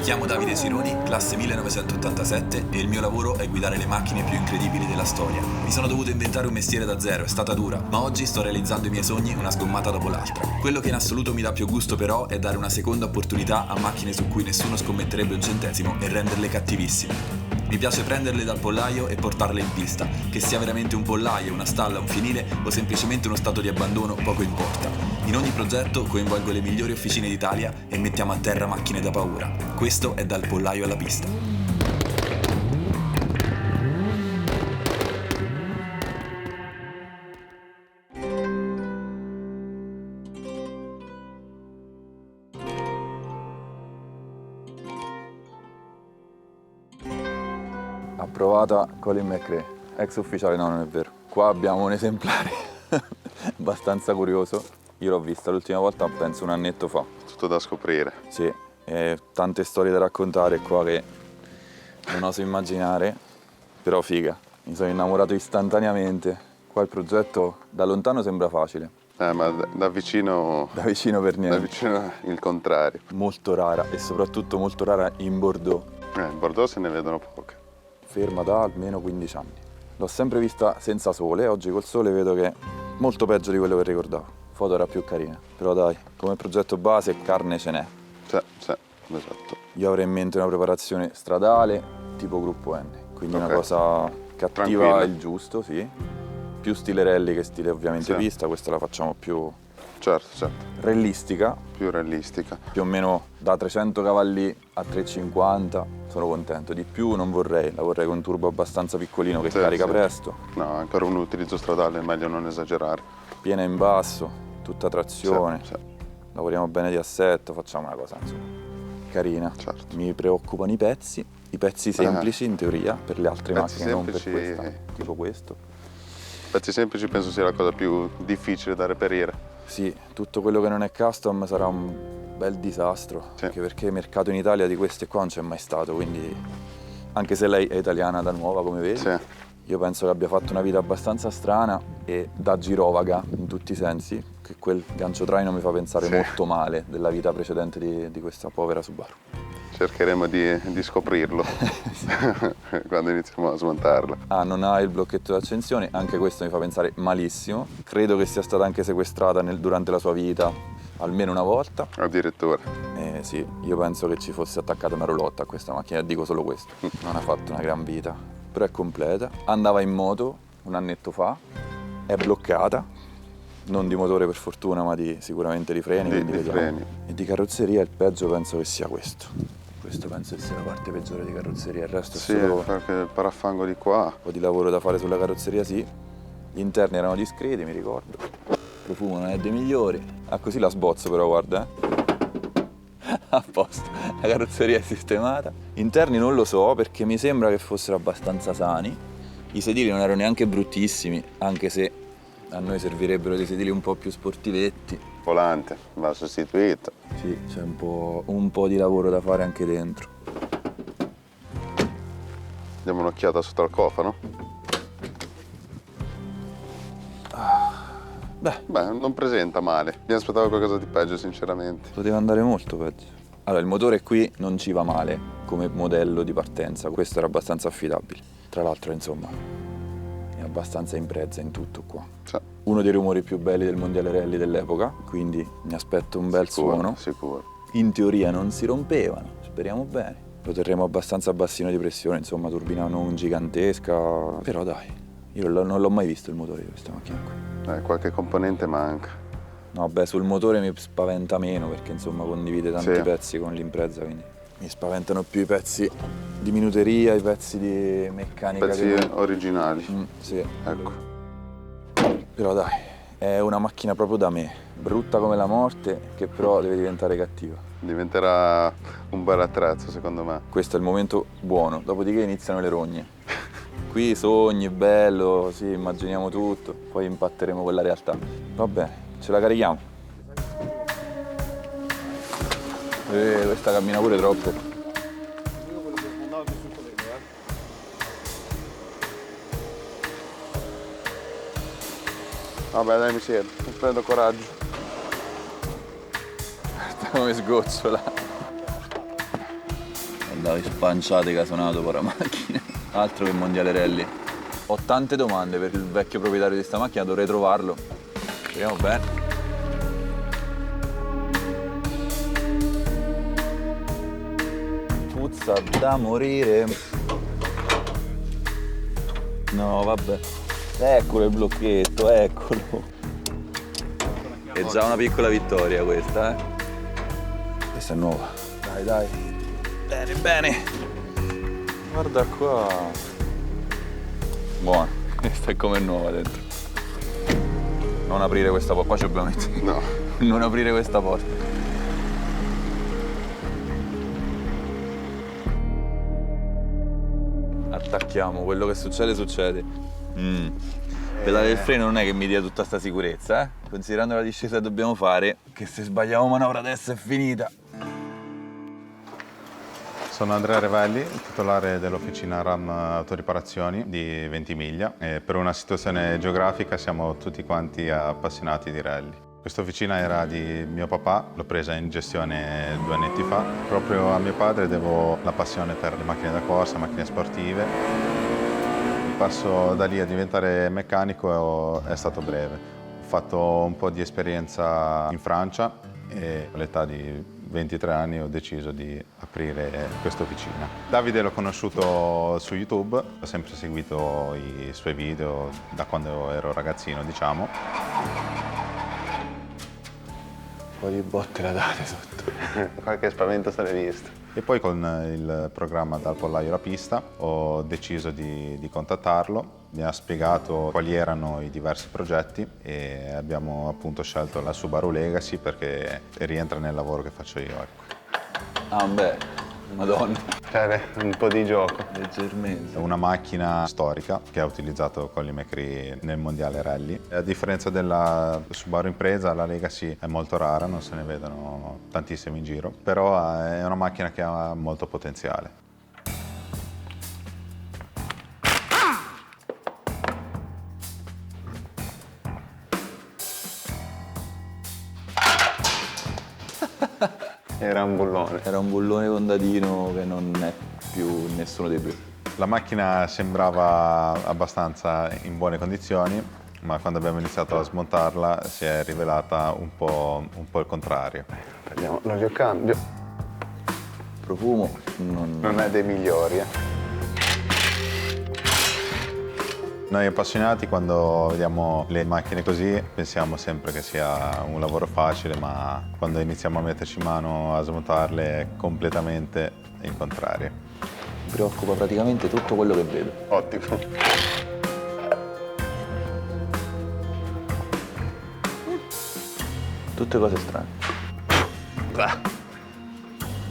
chiamo Davide Sironi, classe 1987 e il mio lavoro è guidare le macchine più incredibili della storia. Mi sono dovuto inventare un mestiere da zero, è stata dura, ma oggi sto realizzando i miei sogni una sgommata dopo l'altra. Quello che in assoluto mi dà più gusto però è dare una seconda opportunità a macchine su cui nessuno scommetterebbe un centesimo e renderle cattivissime. Mi piace prenderle dal pollaio e portarle in pista, che sia veramente un pollaio, una stalla, un finile o semplicemente uno stato di abbandono, poco importa. In ogni progetto coinvolgo le migliori officine d'Italia e mettiamo a terra macchine da paura. Questo è Dal pollaio alla pista. Approvata Colin McRae, ex ufficiale, no non è vero. Qua abbiamo un esemplare abbastanza curioso. Io l'ho vista l'ultima volta, penso un annetto fa. Tutto da scoprire. Sì, e tante storie da raccontare qua che non oso immaginare, però figa. Mi sono innamorato istantaneamente. Qua il progetto da lontano sembra facile. Ma da vicino... Da vicino per niente. Da vicino il contrario. Molto rara e soprattutto molto rara in Bordeaux. In Bordeaux se ne vedono poche. Ferma da almeno 15 anni. L'ho sempre vista senza sole, oggi col sole vedo che è molto peggio di quello che ricordavo. Foto era più carina, però dai, come progetto base carne ce n'è. Sì, esatto. Io avrei in mente una preparazione stradale tipo gruppo N, quindi una cosa che attiva Tranquilla. il giusto, sì. Più stile rally che stile ovviamente Sì. pista, questa la facciamo più Certo. realistica, Più realistica. più o meno da 300 cavalli a 350, sono contento. Di più non vorrei, la vorrei con un turbo abbastanza piccolino che Sì, carica sì. presto. No, anche per un utilizzo stradale è meglio non esagerare. Piena in basso, tutta trazione, Sì. lavoriamo bene di assetto, facciamo una cosa insomma carina. Certo. Mi preoccupano i pezzi semplici in teoria per le altre Pezzi macchine, non per semplici. questa, tipo questo. Pezzi semplici penso sia la cosa più difficile da reperire. Sì, tutto quello che non è custom sarà un bel disastro, Sì. anche perché il mercato in Italia di queste qua non c'è mai stato, quindi anche se lei è italiana da nuova come vedi, Sì. io penso che abbia fatto una vita abbastanza strana e da girovaga in tutti i sensi, che quel gancio traino mi fa pensare Sì. molto male della vita precedente di questa povera Subaru. Cercheremo di scoprirlo quando iniziamo a smontarla. Ah, non ha il blocchetto d'accensione, anche questo mi fa pensare malissimo. Credo che sia stata anche sequestrata durante la sua vita, almeno una volta. Addirittura. Sì, io penso che ci fosse attaccata una roulotte a questa macchina, dico solo questo. Non ha fatto una gran vita, però è completa. Andava in moto un annetto fa, è bloccata, non di motore per fortuna, ma sicuramente di freni. Di quindi vediamo. freni. E di carrozzeria il peggio penso che sia questo. Questo penso che sia la parte peggiore di carrozzeria, il resto Sì, è solo perché il parafango di qua. un po' di lavoro da fare sulla carrozzeria, sì. Gli interni erano discreti, mi ricordo. Il profumo non è dei migliori. Ah, così la sbozzo però, guarda, A posto, la carrozzeria è sistemata. Interni non lo so, perché mi sembra che fossero abbastanza sani. I sedili non erano neanche bruttissimi, anche se a noi servirebbero dei sedili un po' più sportivetti. Volante va sostituito. Sì, c'è un po' di lavoro da fare anche dentro. Diamo un'occhiata sotto al cofano. Beh, non presenta male. Mi aspettavo qualcosa di peggio, sinceramente. Poteva andare molto peggio. Allora, il motore qui non ci va male come modello di partenza. Questo era abbastanza affidabile. Tra l'altro, insomma, è abbastanza imprezza in tutto qua. Sì. Uno dei rumori più belli del mondiale rally dell'epoca, quindi mi aspetto un bel suono. Sicuro. In teoria non si rompevano, speriamo bene. Lo terremo abbastanza a bassino di pressione, insomma, turbina non gigantesca. Però dai, io non l'ho mai visto il motore di questa macchina qui. Qualche componente manca. No, beh, sul motore mi spaventa meno perché insomma condivide tanti Sì. pezzi con l'Impreza, quindi mi spaventano più i pezzi di minuteria, i pezzi di meccanica. Pezzi originali. Sì. Ecco. Però dai, è una macchina proprio da me, brutta come la morte, che però deve diventare cattiva. Diventerà un bel attrezzo, secondo me. Questo è il momento buono, dopodiché iniziano le rogne. Qui sogni, bello, sì, immaginiamo tutto, poi impatteremo con la realtà. Va bene, ce la carichiamo. Questa cammina pure troppo. Vabbè, dai, mi siedo. Prendo coraggio. Guarda come sgocciola. L'avevi spanciate casonato per la macchina. Altro che mondiale rally. Ho tante domande per il vecchio proprietario di sta macchina, dovrei trovarlo. Speriamo bene. Puzza da morire. No, vabbè. Eccolo il blocchetto, eccolo. È già una piccola vittoria questa, eh. Questa è nuova. Dai, dai. Bene, bene. Guarda qua. Buona. Questa è come nuova dentro. Non aprire questa porta. Qua ci dobbiamo mettere. No. Non aprire questa porta. Attacchiamo, quello che succede, succede. Pedale del freno non è che mi dia tutta sta sicurezza, eh? Considerando la discesa che dobbiamo fare, che se sbagliamo manovra adesso è finita. Sono Andrea Revelli, titolare dell'officina RAM Autoriparazioni di Ventimiglia e per una situazione geografica siamo tutti quanti appassionati di rally. Questa officina era di mio papà, l'ho presa in gestione 2 anni fa. Proprio a mio padre devo la passione per le macchine da corsa, macchine sportive. Il passo da lì a diventare meccanico è stato breve. Ho fatto un po' di esperienza in Francia e all'età di 23 anni ho deciso di aprire questa officina. Davide l'ho conosciuto su YouTube, ho sempre seguito i suoi video da quando ero ragazzino, diciamo. Un po' di botte la date sotto. Qualche spavento se l'è visto. E poi con il programma Dal pollaio alla pista ho deciso di contattarlo. Mi ha spiegato quali erano i diversi progetti e abbiamo appunto scelto la Subaru Legacy perché rientra nel lavoro che faccio io. Ecco. Ah beh, madonna. C'è un po' di gioco. Leggermente. È una macchina storica che ha utilizzato Colli McRae nel mondiale rally. A differenza della Subaru Impreza, la Legacy è molto rara, non se ne vedono tantissimi in giro, però è una macchina che ha molto potenziale. Era un bullone. Era un bullone contadino che non è più nessuno dei due. La macchina sembrava abbastanza in buone condizioni, ma quando abbiamo iniziato a smontarla si è rivelata un po' il contrario. Vediamo l'oliocambio. Profumo Non è dei migliori, eh. Noi appassionati quando vediamo le macchine così pensiamo sempre che sia un lavoro facile, ma quando iniziamo a metterci mano a smontarle è completamente il contrario. mi preoccupa praticamente tutto quello che vedo. Ottimo. Tutte cose strane.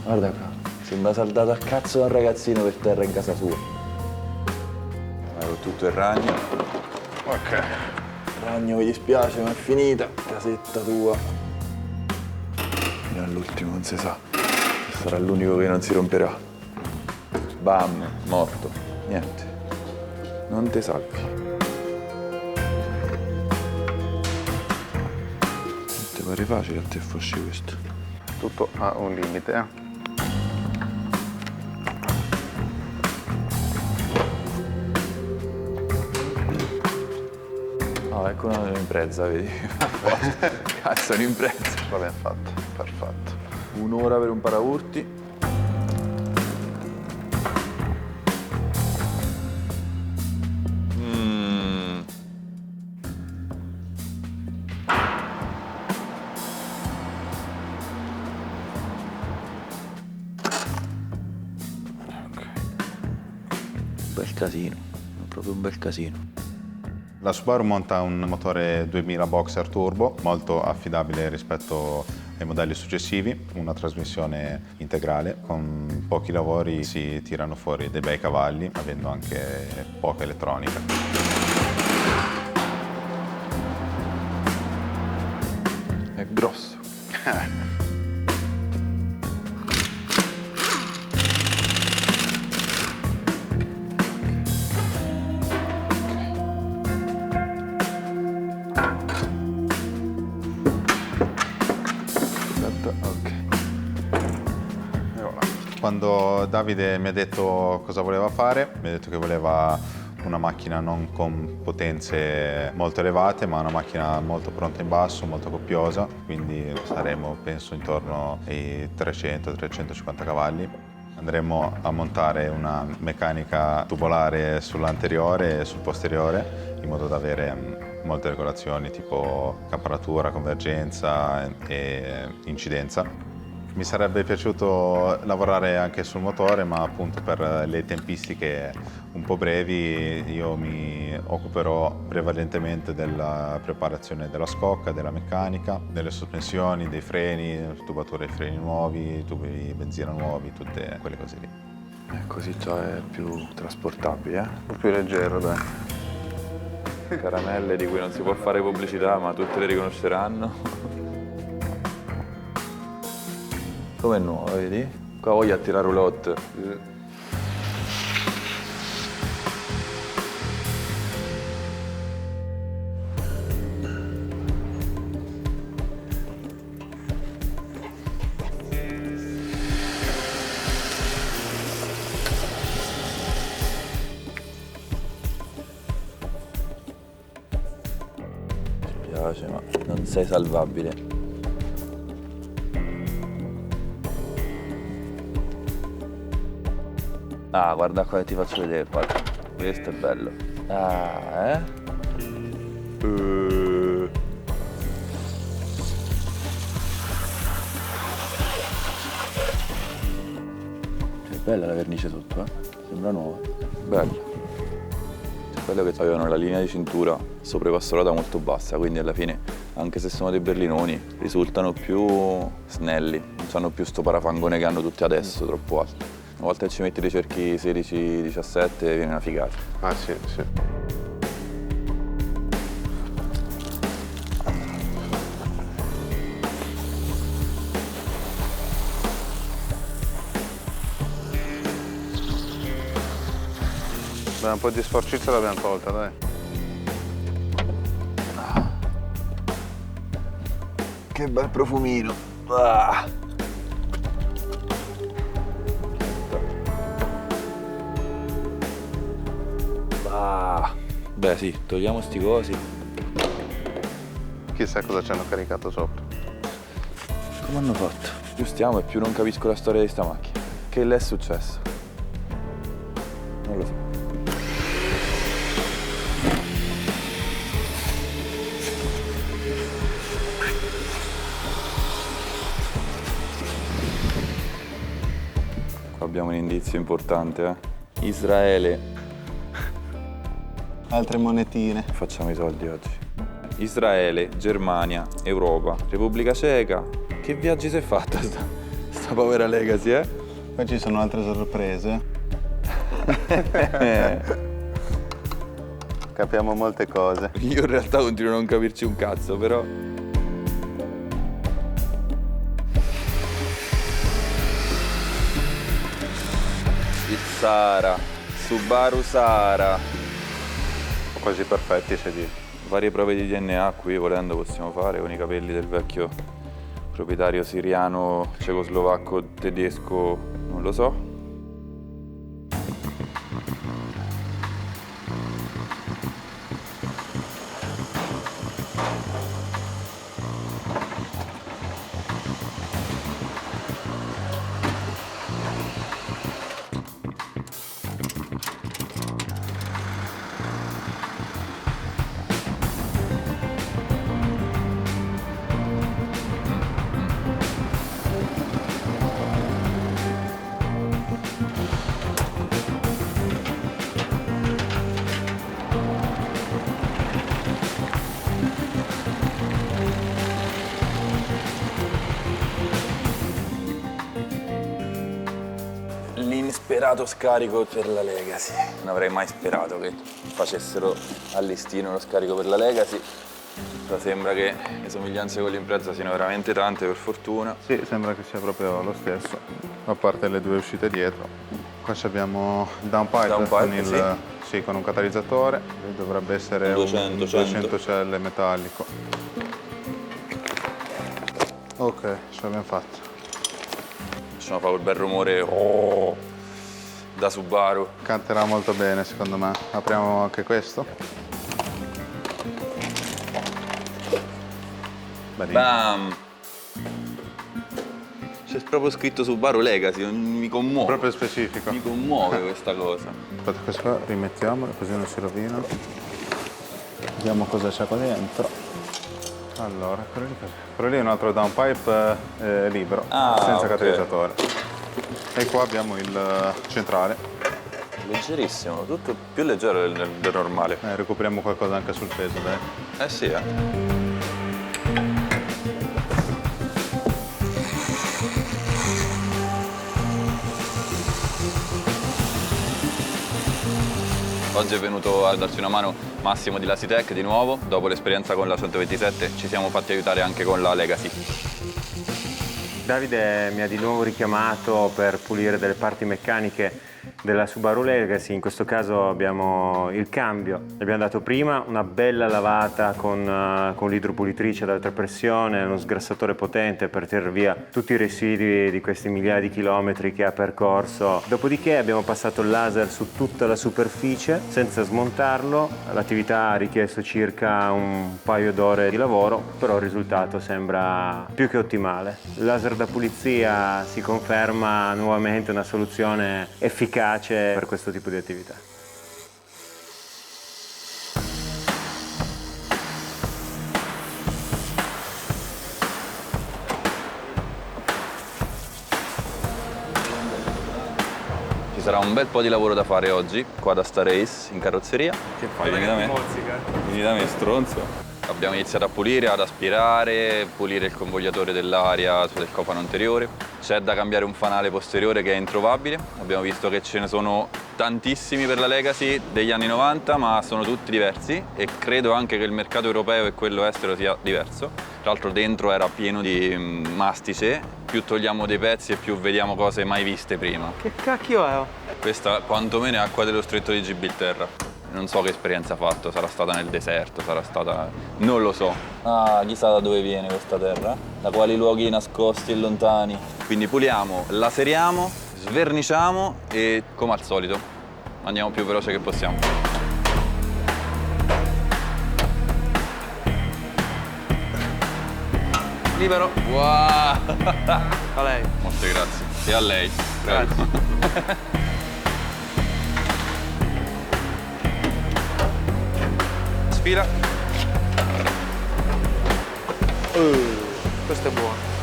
Guarda qua, sembra saldato a cazzo da un ragazzino per terra in casa sua. Con tutto il ragno. Ok. Ragno, mi dispiace, ma è finita. Casetta tua. Fino all'ultimo, non si sa. Sarà l'unico che non si romperà. Bam, morto. Niente. Non te salvi. Non ti pare facile a te fosci questo? Tutto ha un limite, eh. Ah, ecco un'impresa, vedi? Cazzo, è un'impresa. L'abbiamo fatto, perfetto. Un'ora per un paraurti. Bel casino, proprio un bel casino. La Subaru monta un motore 2000 Boxer Turbo, molto affidabile rispetto ai modelli successivi, una trasmissione integrale, con pochi lavori si tirano fuori dei bei cavalli, avendo anche poca elettronica. È grosso. Quando Davide mi ha detto cosa voleva fare, mi ha detto che voleva una macchina non con potenze molto elevate, ma una macchina molto pronta in basso, molto coppiosa, quindi saremo penso intorno ai 300-350 cavalli. Andremo a montare una meccanica tubolare sull'anteriore e sul posteriore in modo da avere molte regolazioni tipo campanatura, convergenza e incidenza. Mi sarebbe piaciuto lavorare anche sul motore, ma appunto per le tempistiche un po' brevi io mi occuperò prevalentemente della preparazione della scocca, della meccanica, delle sospensioni, dei freni, tubature di freni nuovi, tubi di benzina nuovi, tutte quelle cose lì. Così già è più trasportabile, Un po' più leggero, dai. Caramelle di cui non si può fare pubblicità, ma tutte le riconosceranno. Come è nuova, vedi? Qua voglio a tirare roulotte. Mi piace, ma non sei salvabile. Ah, guarda qua che ti faccio vedere, guarda. Questo è bello. Ah, È bella la vernice sotto, Sembra nuova. Bella. È bello che avevano la linea di cintura sopravassolata molto bassa, quindi alla fine, anche se sono dei berlinoni, risultano più snelli. Non hanno più sto parafangone che hanno tutti adesso, troppo alto. Una volta che ci metti dei cerchi 16-17 viene una figata. Ah sì, sì. Beh, un po' di sporcizia l'abbiamo tolta, dai. Che bel profumino. Ah. Beh sì, togliamo sti cosi. Chissà cosa ci hanno caricato sopra. Come hanno fatto? Più stiamo e più non capisco la storia di sta macchina. Che le è successo? Non lo so. Qua abbiamo un indizio importante, Israele. Altre monetine. Facciamo i soldi oggi. Israele, Germania, Europa, Repubblica Ceca. Che viaggi si è fatta sta povera Legacy, Poi ci sono altre sorprese. Capiamo molte cose. Io in realtà continuo a non capirci un cazzo, però. Il Sara, Subaru Sara. Quasi perfetti i sedili. Varie prove di DNA qui volendo possiamo fare con i capelli del vecchio proprietario siriano, cecoslovacco, tedesco, non lo so. L'insperato scarico per la Legacy. Non avrei mai sperato che facessero a listino lo scarico per la Legacy. Però sembra che le somiglianze con l'Impreza siano veramente tante, per fortuna. Sì, sembra che sia proprio lo stesso, a parte le due uscite dietro. Qua abbiamo il downpipe con un catalizzatore, dovrebbe essere un 200 celle metallico. Ok, ce l'abbiamo fatto. Facciamo fare quel bel rumore da Subaru. Canterà molto bene, secondo me. Apriamo anche questo. Bam! C'è proprio scritto Subaru Legacy, mi commuove. Proprio specifico. Mi commuove questa cosa. Aspetta, questo qua rimettiamolo così non si rovina. Vediamo cosa c'è qua dentro. Allora, quello lì è un altro downpipe libero, senza ok. catalizzatore. E qua abbiamo il centrale. Leggerissimo, tutto più leggero del normale. Recuperiamo qualcosa anche sul peso, dai. Eh sì, eh. Oggi è venuto a darci una mano Massimo di Lasitech di nuovo. Dopo l'esperienza con la 127 ci siamo fatti aiutare anche con la Legacy. Davide mi ha di nuovo richiamato per pulire delle parti meccaniche della Subaru Legacy. In questo caso abbiamo il cambio. Gli abbiamo dato prima una bella lavata con l'idropulitrice ad alta pressione, uno sgrassatore potente per tirare via tutti i residui di questi migliaia di chilometri che ha percorso. Dopodiché abbiamo passato il laser su tutta la superficie senza smontarlo. L'attività ha richiesto circa un paio d'ore di lavoro, però il risultato sembra più che ottimale. Il laser da pulizia si conferma nuovamente una soluzione efficace per questo tipo di attività. Ci sarà un bel po' di lavoro da fare oggi, qua da Star Race, in carrozzeria. Che fai? Vieni da me. Vieni da me, stronzo. Abbiamo iniziato a pulire, ad aspirare, pulire il convogliatore dell'aria del cofano anteriore. C'è da cambiare un fanale posteriore che è introvabile. Abbiamo visto che ce ne sono tantissimi per la Legacy degli anni 90, ma sono tutti diversi e credo anche che il mercato europeo e quello estero sia diverso. Tra l'altro dentro era pieno di mastice, più togliamo dei pezzi e più vediamo cose mai viste prima. Che cacchio è? Questa quantomeno è acqua dello stretto di Gibilterra. Non so che esperienza ha fatto, sarà stata nel deserto, sarà stata... non lo so. Ah, chissà da dove viene questa terra? Da quali luoghi nascosti e lontani? Quindi puliamo, laseriamo, sverniciamo e, come al solito, andiamo più veloce che possiamo. Libero. Wow! A lei. Molte grazie. E a lei. Grazie. Spira. Questo è buono.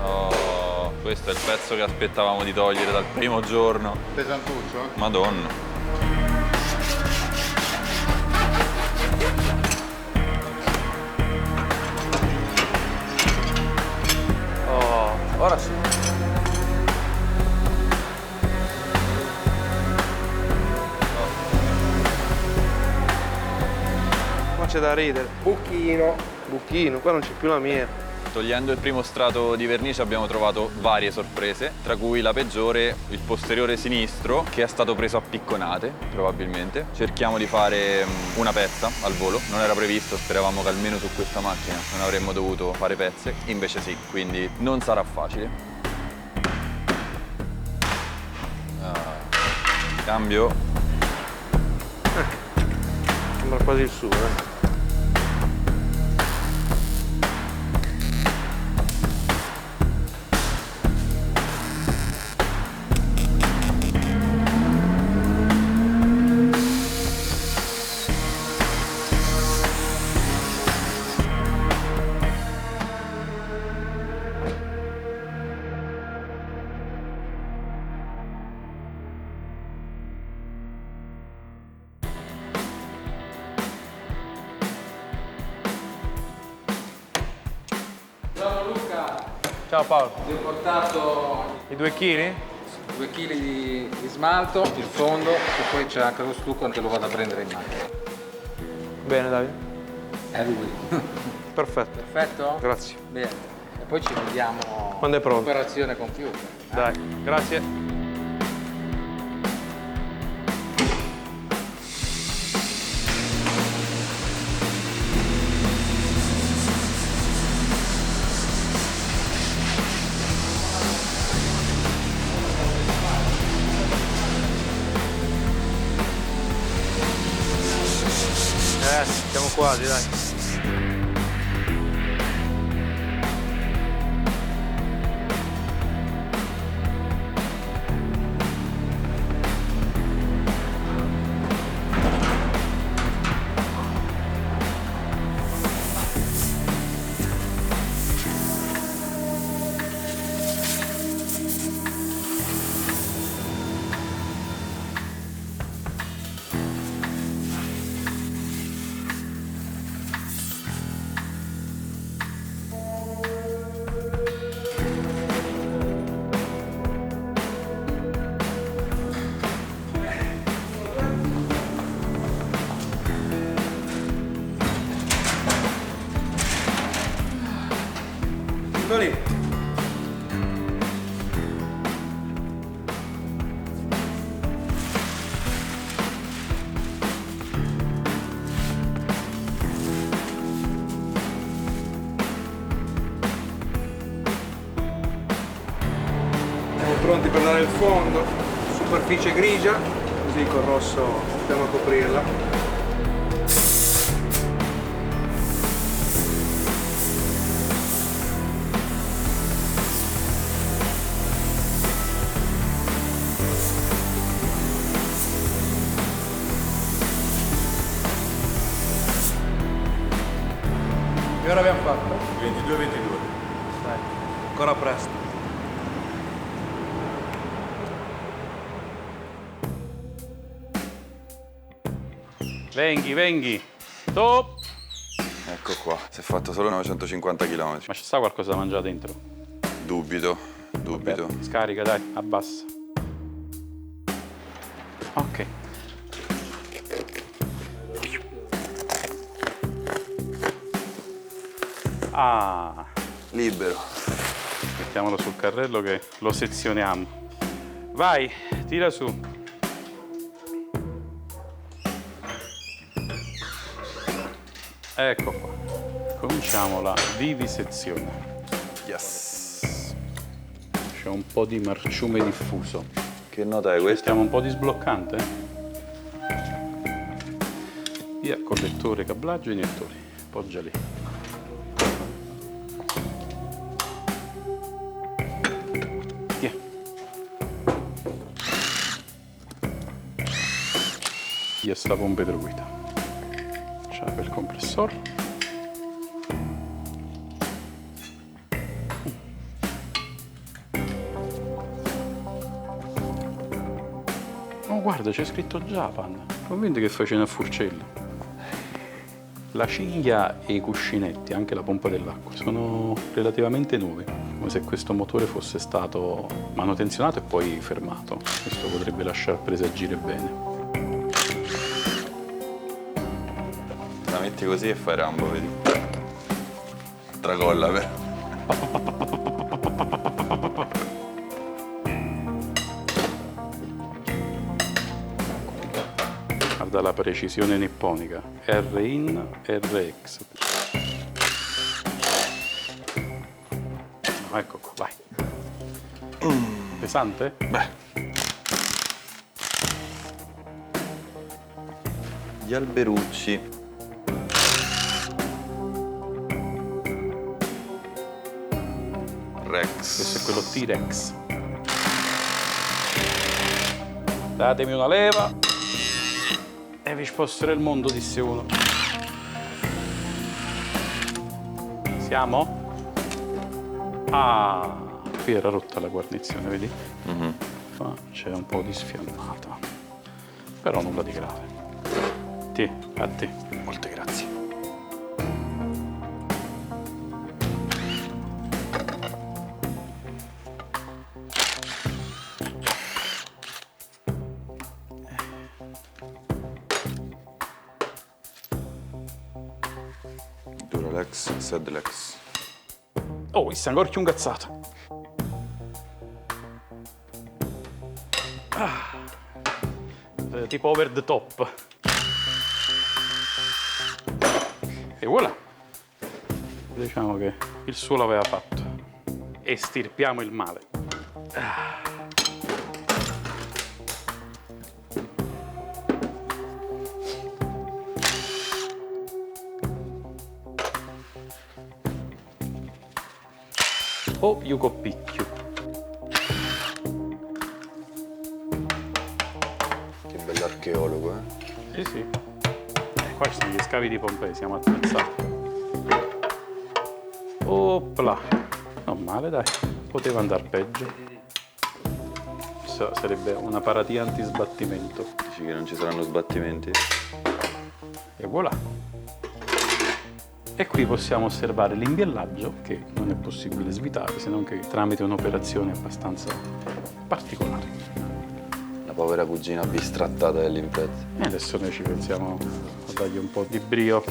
Oh, questo è il pezzo che aspettavamo di togliere dal primo giorno. Pesantuccio? Madonna. Ora sì. Ma c'è da ridere. Buchino, qua non c'è più la mia. Togliendo il primo strato di vernice abbiamo trovato varie sorprese, tra cui la peggiore, il posteriore sinistro, che è stato preso a picconate, probabilmente. Cerchiamo di fare una pezza al volo, non era previsto, speravamo che almeno su questa macchina non avremmo dovuto fare pezze, invece sì, quindi non sarà facile. Cambio. Sembra quasi il suo, Ciao Paolo. Ti ho portato I 2 chili? 2 kg di smalto, il fondo e poi c'è anche lo stucco che lo vado a prendere in macchina. Bene Davide. È lui. Perfetto. Perfetto? Grazie. Bene. E poi ci vediamo Quando è pronto. operazione compiuta. Dai, grazie. quasi, dai. Lì. Siamo pronti per dare il fondo, superficie grigia, così col rosso andiamo a coprirla. Che ora abbiamo fatto? 22-22. Dai, ancora presto. Venghi. Stop! Ecco qua, si è fatto solo 950 km. Ma ci sta qualcosa da mangiare dentro? Dubito. Vabbè, scarica, dai, abbassa. Ok. Ah, Libero. mettiamolo sul carrello che lo sezioniamo. Vai, tira su. Ecco qua. Cominciamo la vivisezione. Yes. C'è un po' di marciume diffuso. Che nota è questa? Mettiamo un po' di sbloccante. Via, collettore, cablaggio e iniettori. Poggia lì. Via. Via sta pompa idroguida. C'è il compressore. Oh, guarda, c'è scritto Japan. Convinto che faceva a furcello. La ciglia e i cuscinetti, anche la pompa dell'acqua, sono relativamente nuovi, come se questo motore fosse stato manutenzionato e poi fermato. Questo potrebbe lasciar presagire bene. La metti così e fai Rambo, vedi? Tracolla, però. Guarda la precisione nipponica. R in, RX. No, ecco qua, vai. Pesante? Beh. Gli alberucci. Rex. Questo è quello T-Rex. Datemi una leva. E vi sposterò il mondo, disse uno. Siamo? Ah, qui era rotta la guarnizione, vedi? Qua c'è un po' di sfiammata. Però nulla di grave. A te. Molte grazie. Duralex, Sedlex. Oh, questo è ancora più incazzato. Tipo over the top. E voilà. Diciamo che il suo l'aveva fatto. Estirpiamo il male. o Yucopicchio. Che bell'archeologo, Sì, sì. Qua ci sono gli scavi di Pompei, siamo attrezzati. Opla! Non male, dai. Poteva andare peggio. Sarebbe una paratia antisbattimento. Dici che non ci saranno sbattimenti? E voilà. E qui possiamo osservare l'imbiallaggio, che non è possibile svitare se non che tramite un'operazione abbastanza particolare. La povera cugina bistrattata dell'impresa. E adesso noi ci pensiamo a dargli un po' di brio.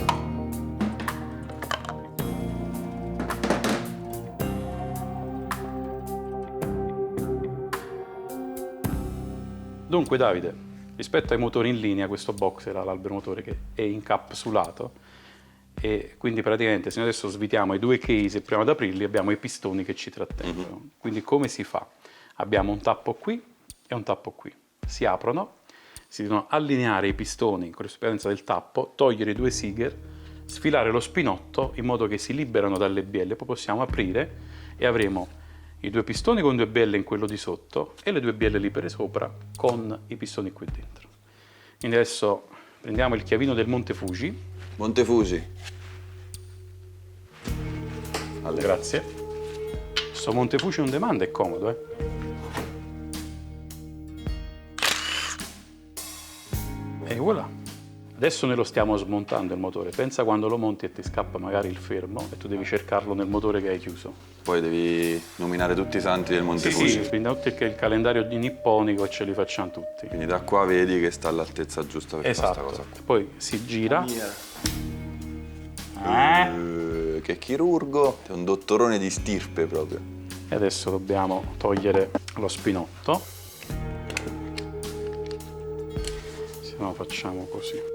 Dunque Davide, rispetto ai motori in linea, questo box era l'albero motore che è incapsulato e quindi praticamente se noi adesso svitiamo i due case e proviamo ad aprirli abbiamo i pistoni che ci trattengono. Quindi come si fa? Abbiamo un tappo qui e un tappo qui. Si aprono, si devono allineare i pistoni in corrispondenza del tappo, togliere i due Siger, sfilare lo spinotto in modo che si liberano dalle bielle, poi possiamo aprire e avremo i due pistoni con due bielle in quello di sotto e le due bielle libere sopra con i pistoni qui dentro. Quindi adesso prendiamo il chiavino del Monte Fuji. Monte Fuji. Grazie. Questo Monte Fuji on demand è comodo, E voilà. Adesso noi lo stiamo smontando il motore. Pensa quando lo monti e ti scappa magari il fermo e tu devi cercarlo nel motore che hai chiuso. Poi devi nominare tutti i santi del Monte Fuji. Sì, quindi tutto il calendario di nipponico e ce li facciamo tutti. Quindi da qua vedi che sta all'altezza giusta per fare questa cosa. Poi si gira. Che chirurgo, è un dottorone di stirpe proprio. E adesso dobbiamo togliere lo spinotto. Se no facciamo così.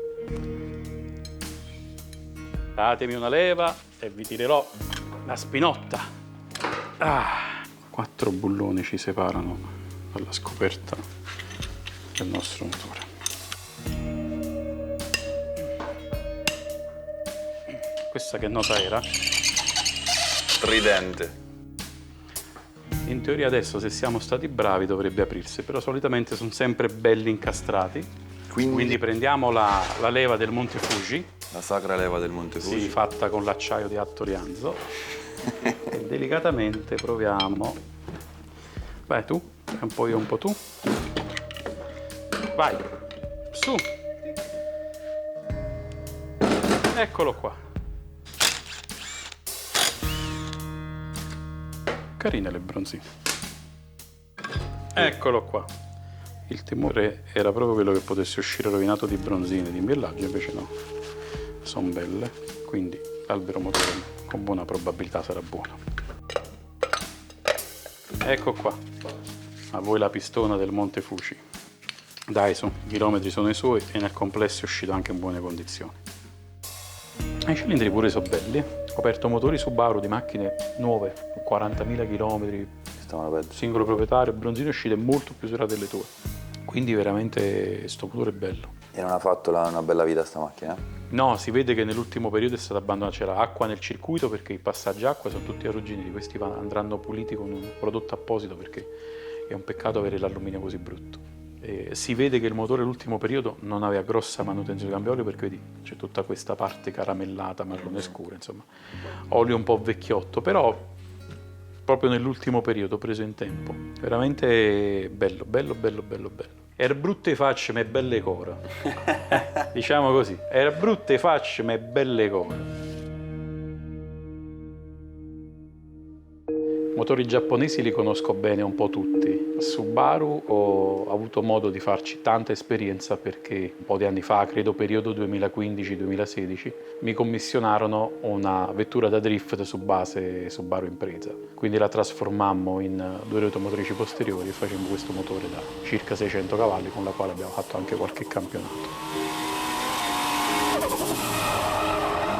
Datemi una leva e vi tirerò la spinotta. 4 bulloni ci separano dalla scoperta del nostro motore. Questa che nota era? Tridente. In teoria adesso, se siamo stati bravi, dovrebbe aprirsi, però solitamente sono sempre belli incastrati. Quindi prendiamo la leva del Monte Fuji. La sacra leva del Monte Fuji. Sì, fatta con l'acciaio di Attorianzo. E delicatamente proviamo. Vai tu, un po' io, un po' tu. Vai, su. Eccolo qua. Carine le bronzine. Eccolo qua. Il timore era proprio quello che potesse uscire rovinato di bronzine, di imbiallaggio, invece no. Sono belle, quindi l'albero motore con buona probabilità sarà buono. Ecco qua. A voi la pistona del Monte Fuji. Dai su, i chilometri sono i suoi e nel complesso è uscito anche in buone condizioni. I cilindri pure sono belli. Ho aperto motori Subaru di macchine nuove, 40.000 km, singolo proprietario, bronzine uscite molto più serate delle tue. Quindi veramente sto motore è bello. E non ha fatto una bella vita sta macchina? No, si vede che nell'ultimo periodo è stata abbandonata, c'era acqua nel circuito perché i passaggi acqua sono tutti arrugginiti, questi andranno puliti con un prodotto apposito perché è un peccato avere l'alluminio così brutto. E si vede che il motore nell'ultimo periodo non aveva grossa manutenzione di cambio olio perché vedi c'è tutta questa parte caramellata, marrone scura, insomma, olio un po' vecchiotto, però proprio nell'ultimo periodo preso in tempo, veramente bello, bello, bello, bello, bello. Era brutte facce ma belle core. Diciamo così, era brutte facce ma belle core. Motori giapponesi li conosco bene un po' tutti. Subaru ho avuto modo di farci tanta esperienza perché un po' di anni fa, credo periodo 2015-2016, mi commissionarono una vettura da drift su base Subaru Impreza. Quindi la trasformammo in 2 rotomotrici posteriori e facemmo questo motore da circa 600 cavalli con la quale abbiamo fatto anche qualche campionato.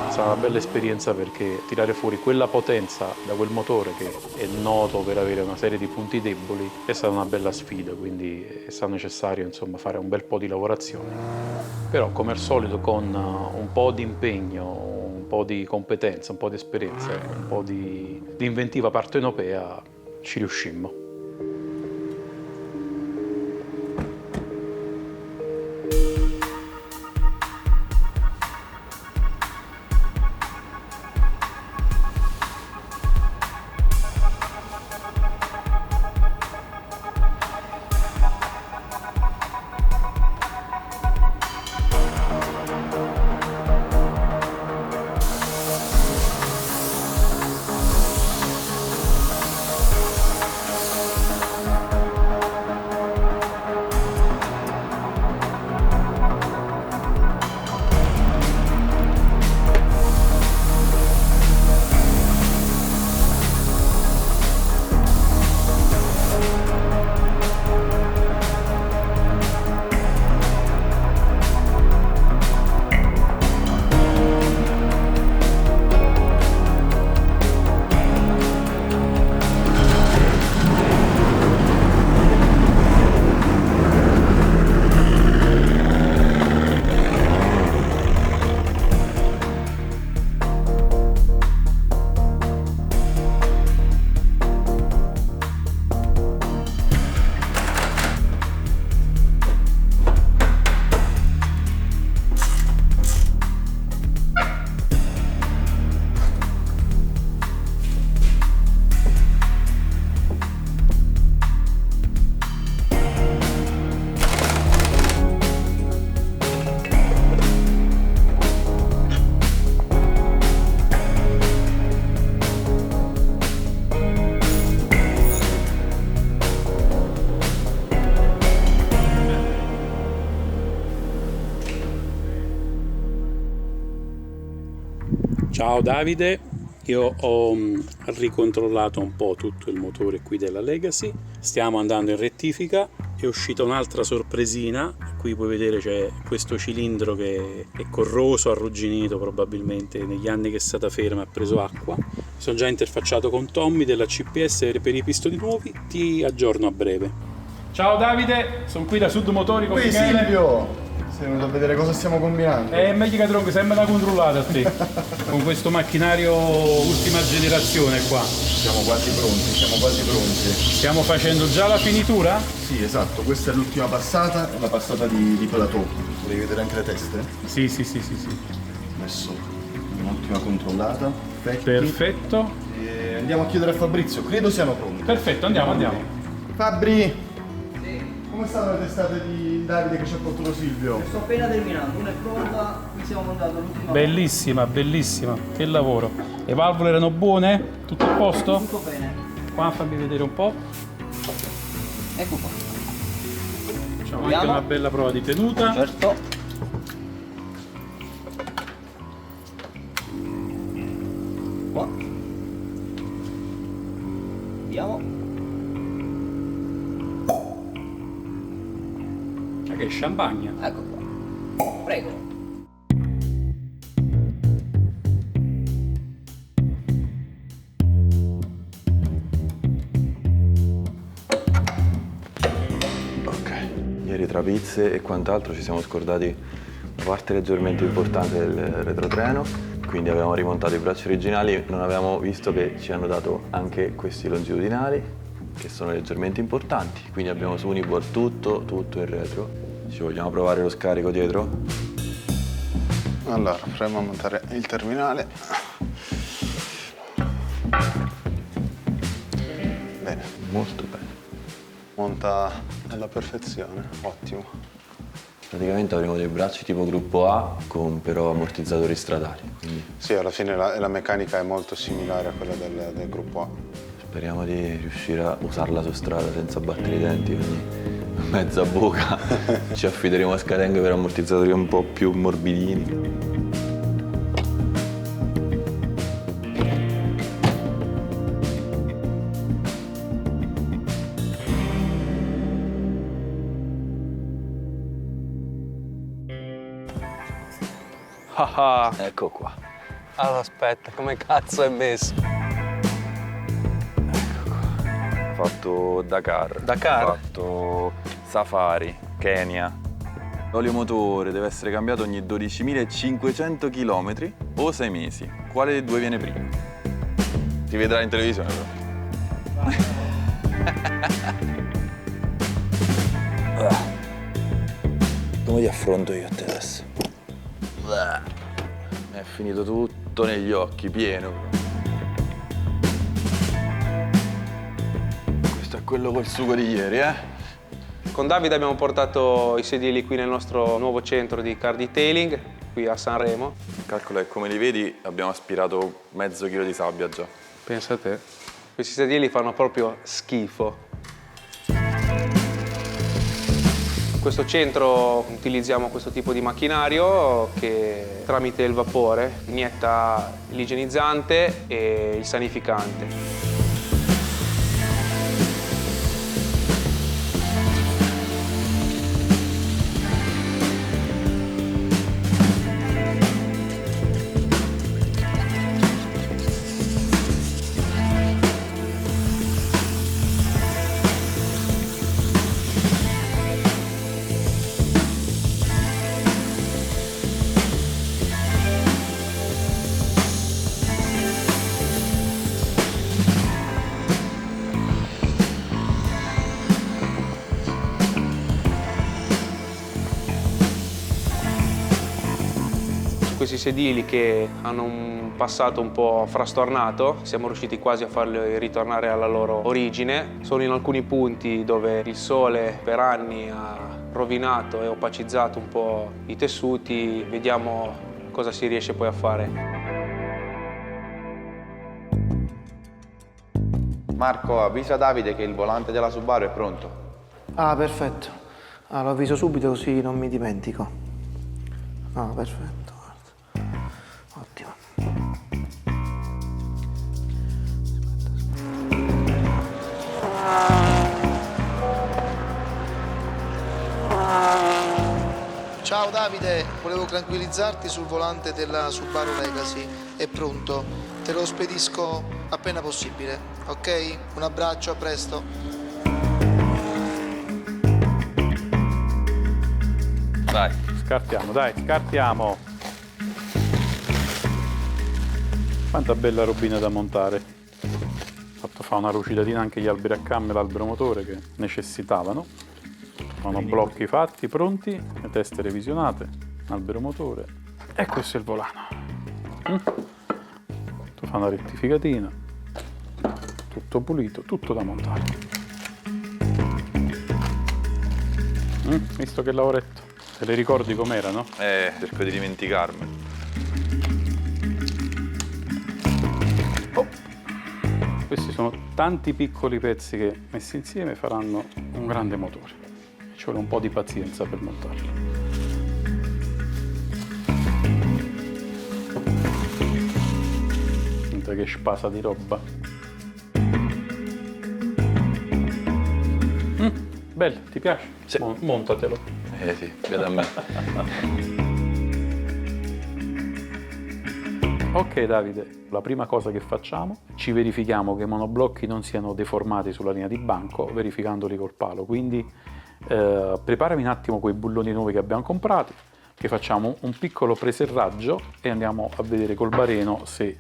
È stata una bella esperienza perché tirare fuori quella potenza da quel motore che è noto per avere una serie di punti deboli è stata una bella sfida, quindi è stato necessario insomma fare un bel po' di lavorazione. Però come al solito con un po' di impegno, un po' di competenza, un po' di esperienza, un po' di inventiva partenopea ci riuscimmo. Ciao Davide, io ho ricontrollato un po' tutto il motore qui della Legacy, stiamo andando in rettifica, è uscita un'altra sorpresina, qui puoi vedere c'è questo cilindro che è corroso, arrugginito probabilmente negli anni che è stata ferma e ha preso acqua. Sono già interfacciato con Tommy della CPS per i pistoni nuovi, ti aggiorno a breve. Ciao Davide, sono qui da Sud Motori con Michele. Silvio! Sei venuto a vedere cosa stiamo combinando. Meglio che tronco, sembra da controllare a te. Con questo macchinario ultima generazione qua. Siamo quasi pronti. Stiamo facendo già la finitura? Sì, esatto, questa è l'ultima passata, la passata di plateau. Volevi vedere anche le teste? Sì. Adesso un'ultima controllata. Perfetto. E andiamo a chiedere a Fabrizio, credo siano pronti. Perfetto, andiamo. Fabri! Come stanno le testate di Davide che ci ha portato Silvio? Sto appena terminando, una è pronta, qui siamo montati l'ultima. Bellissima, che lavoro. Le valvole erano buone? Tutto a posto? Tutto bene. Qua fammi vedere un po'. Ecco qua. Facciamo anche una bella prova di tenuta. Certo. Qua. Vediamo. Che champagne. Ecco qua. Prego. Ok, ieri tra pizze e quant'altro ci siamo scordati una parte leggermente importante del retrotreno, quindi avevamo rimontato i bracci originali, non avevamo visto che ci hanno dato anche questi longitudinali che sono leggermente importanti, quindi abbiamo su Uniboard tutto il retro. Ci vogliamo provare lo scarico dietro? Allora, proviamo a montare il terminale. Bene. Molto bene. Monta alla perfezione, ottimo. Praticamente avremo dei bracci tipo gruppo A con però ammortizzatori stradali. Quindi Sì, alla fine la meccanica è molto similare a quella del gruppo A. speriamo di riuscire a usarla su strada senza battere i denti ogni mezza buca. Ci affideremo a scatenghe per ammortizzatori un po' più morbidini. Ecco qua. Allora aspetta, come cazzo è messo? Ho fatto Dakar. Dakar? Ho fatto Safari, Kenya. L'olio motore deve essere cambiato ogni 12.500 km o 6 mesi. Quale dei due viene prima? Ti vedrai in televisione però. Come ti affronto io a te adesso? Mi è finito tutto negli occhi, pieno. Questo è quello col sugo di ieri, eh? Con Davide abbiamo portato i sedili qui nel nostro nuovo centro di car detailing, qui a Sanremo. Calcola che come li vedi abbiamo aspirato mezzo chilo di sabbia già. Pensa a te. Questi sedili fanno proprio schifo. In questo centro utilizziamo questo tipo di macchinario che tramite il vapore inietta l'igienizzante e il sanificante. Questi sedili che hanno un passato un po' frastornato, siamo riusciti quasi a farli ritornare alla loro origine. Sono in alcuni punti dove il sole per anni ha rovinato e opacizzato un po' i tessuti. Vediamo cosa si riesce poi a fare. Marco, avvisa Davide che il volante della Subaru è pronto. Ah, perfetto. Ah, lo avviso subito così non mi dimentico. Ah, perfetto. Ottimo. Ciao Davide, volevo tranquillizzarti sul volante della Subaru Legacy. È pronto. Te lo spedisco appena possibile, ok? Un abbraccio, a presto. Dai, scartiamo, dai, scartiamo. Quanta bella robina da montare. Ho fatto fare una lucidatina anche gli alberi a camme e l'albero motore che necessitavano. Sono blocchi fatti, pronti, le teste revisionate, albero motore. E questo è il volano. Tu fa una rettificatina. Tutto pulito, tutto da montare. Visto che lavoretto. Te le ricordi com'era, no? Cerco di dimenticarmi. Questi sono tanti piccoli pezzi che messi insieme faranno un grande motore. Ci vuole un po' di pazienza per montarlo. Senta che spasa di roba. Bello, ti piace? Sì. Montatelo. Sì, vede a me. Ok Davide, la prima cosa che facciamo, ci verifichiamo che i monoblocchi non siano deformati sulla linea di banco, verificandoli col palo. Quindi preparami un attimo quei bulloni nuovi che abbiamo comprato, che facciamo un piccolo preserraggio e andiamo a vedere col bareno se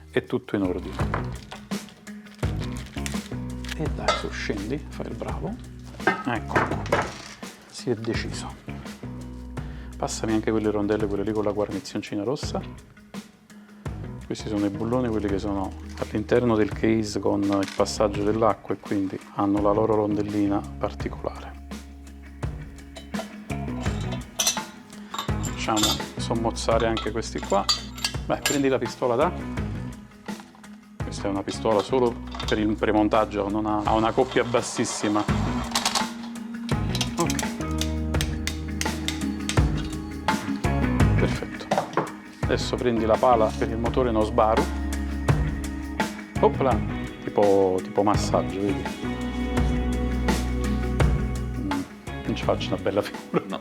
è tutto in ordine. E dai, su, scendi, fai il bravo. Ecco, si è deciso. Passami anche quelle rondelle, quelle lì con la guarnizioncina rossa. Questi sono i bulloni, quelli che sono all'interno del case con il passaggio dell'acqua e quindi hanno la loro rondellina particolare. Facciamo sommozzare anche questi qua. Beh, prendi la pistola da. Questa è una pistola solo per il premontaggio, non ha una coppia bassissima. Ok. Perfetto. Adesso prendi la pala per il motore no Subaru. Opla, tipo massaggio, vedi? Non ci faccio una bella figura. No.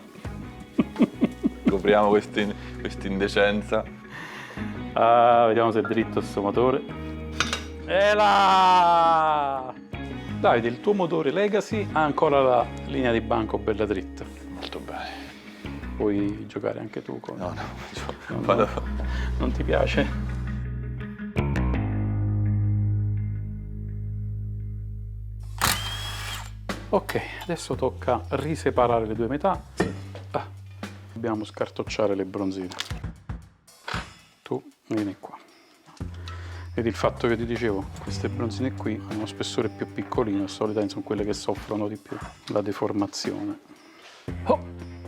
Copriamo questa indecenza. Ah, vediamo se è dritto sto motore. E là! Davide, il tuo motore Legacy ha ancora la linea di banco bella dritta. Molto bene. puoi giocare anche tu con... No, non ti piace? Ok, adesso tocca riseparare le due metà. Dobbiamo scartocciare le bronzine. Tu vieni qua. Vedi il fatto che ti dicevo, queste bronzine qui hanno uno spessore più piccolino e solitamente sono quelle che soffrono di più la deformazione. Oh,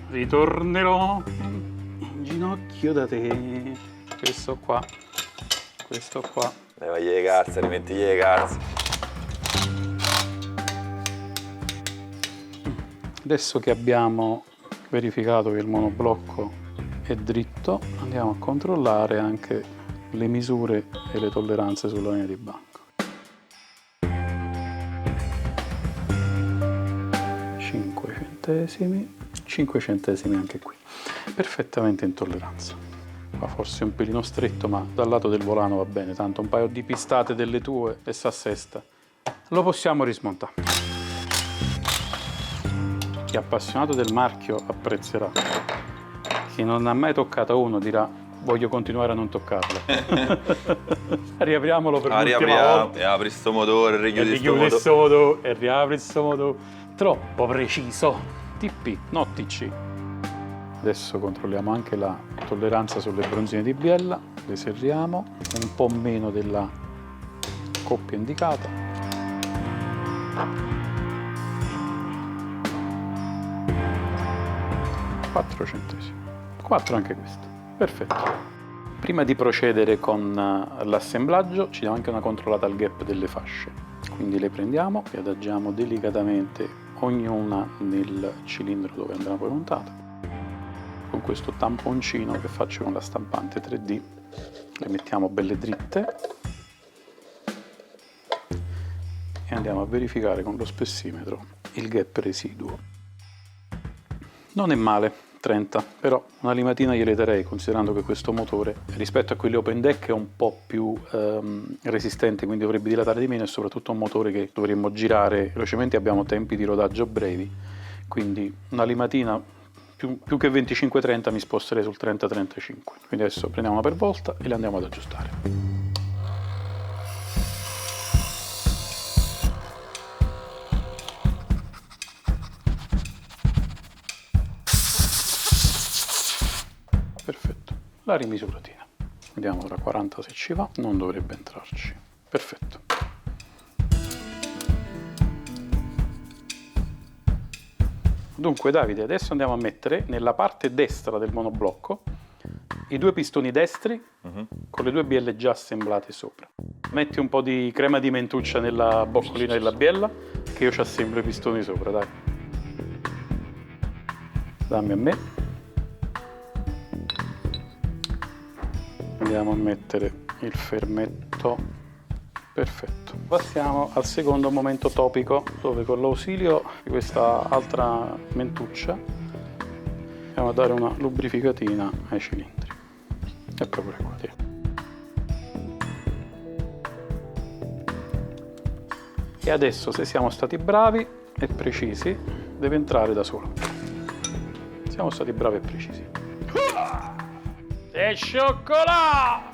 ritornerò in ginocchio da te. Questo qua. Levagli le calze, rimettigli le calze. Adesso che abbiamo verificato che il monoblocco è dritto, andiamo a controllare anche le misure e le tolleranze sulla linea di banco. 5 centesimi anche qui, perfettamente in tolleranza. Qua forse un pelino stretto, ma dal lato del volano va bene, tanto un paio di pistate delle tue e s'assesta. Lo possiamo rismontare. Chi è appassionato del marchio apprezzerà. Chi non ha mai toccato uno dirà voglio continuare a non toccarlo. Riapriamolo per l'ultima volta. E apri sto motore, richiudi sto motore. E riapri sto motore. Troppo preciso. TP, no TC. Adesso controlliamo anche la tolleranza sulle bronzine di biella. Le serriamo un po' meno della coppia indicata. 4 centesimi. 4 anche questo. Perfetto. Prima di procedere con l'assemblaggio ci diamo anche una controllata al gap delle fasce. Quindi le prendiamo e adagiamo delicatamente ognuna nel cilindro dove andrà poi montata. Con questo tamponcino che faccio con la stampante 3D le mettiamo belle dritte e andiamo a verificare con lo spessimetro il gap residuo. Non è male, 30, però una limatina gliele darei, considerando che questo motore rispetto a quelli open deck è un po' più resistente, quindi dovrebbe dilatare di meno, e soprattutto un motore che dovremmo girare velocemente, abbiamo tempi di rodaggio brevi, quindi una limatina più che 25-30 mi sposterei sul 30-35. Quindi adesso prendiamo una per volta e le andiamo ad aggiustare. Perfetto, la rimisuratina. Vediamo tra 40 se ci va, non dovrebbe entrarci. Perfetto. Dunque Davide, adesso andiamo a mettere nella parte destra del monoblocco i due pistoni destri con le due bielle già assemblate sopra. Metti un po' di crema di mentuccia nella boccolina della biella che io ci assemblo i pistoni sopra, dai. Dammi a me. Andiamo a mettere il fermetto. Perfetto. Passiamo al secondo momento topico, dove con l'ausilio di questa altra mentuccia andiamo a dare una lubrificatina ai cilindri. E proprio qua. E adesso, se siamo stati bravi e precisi, deve entrare da solo. Siamo stati bravi e precisi. E cioccolato!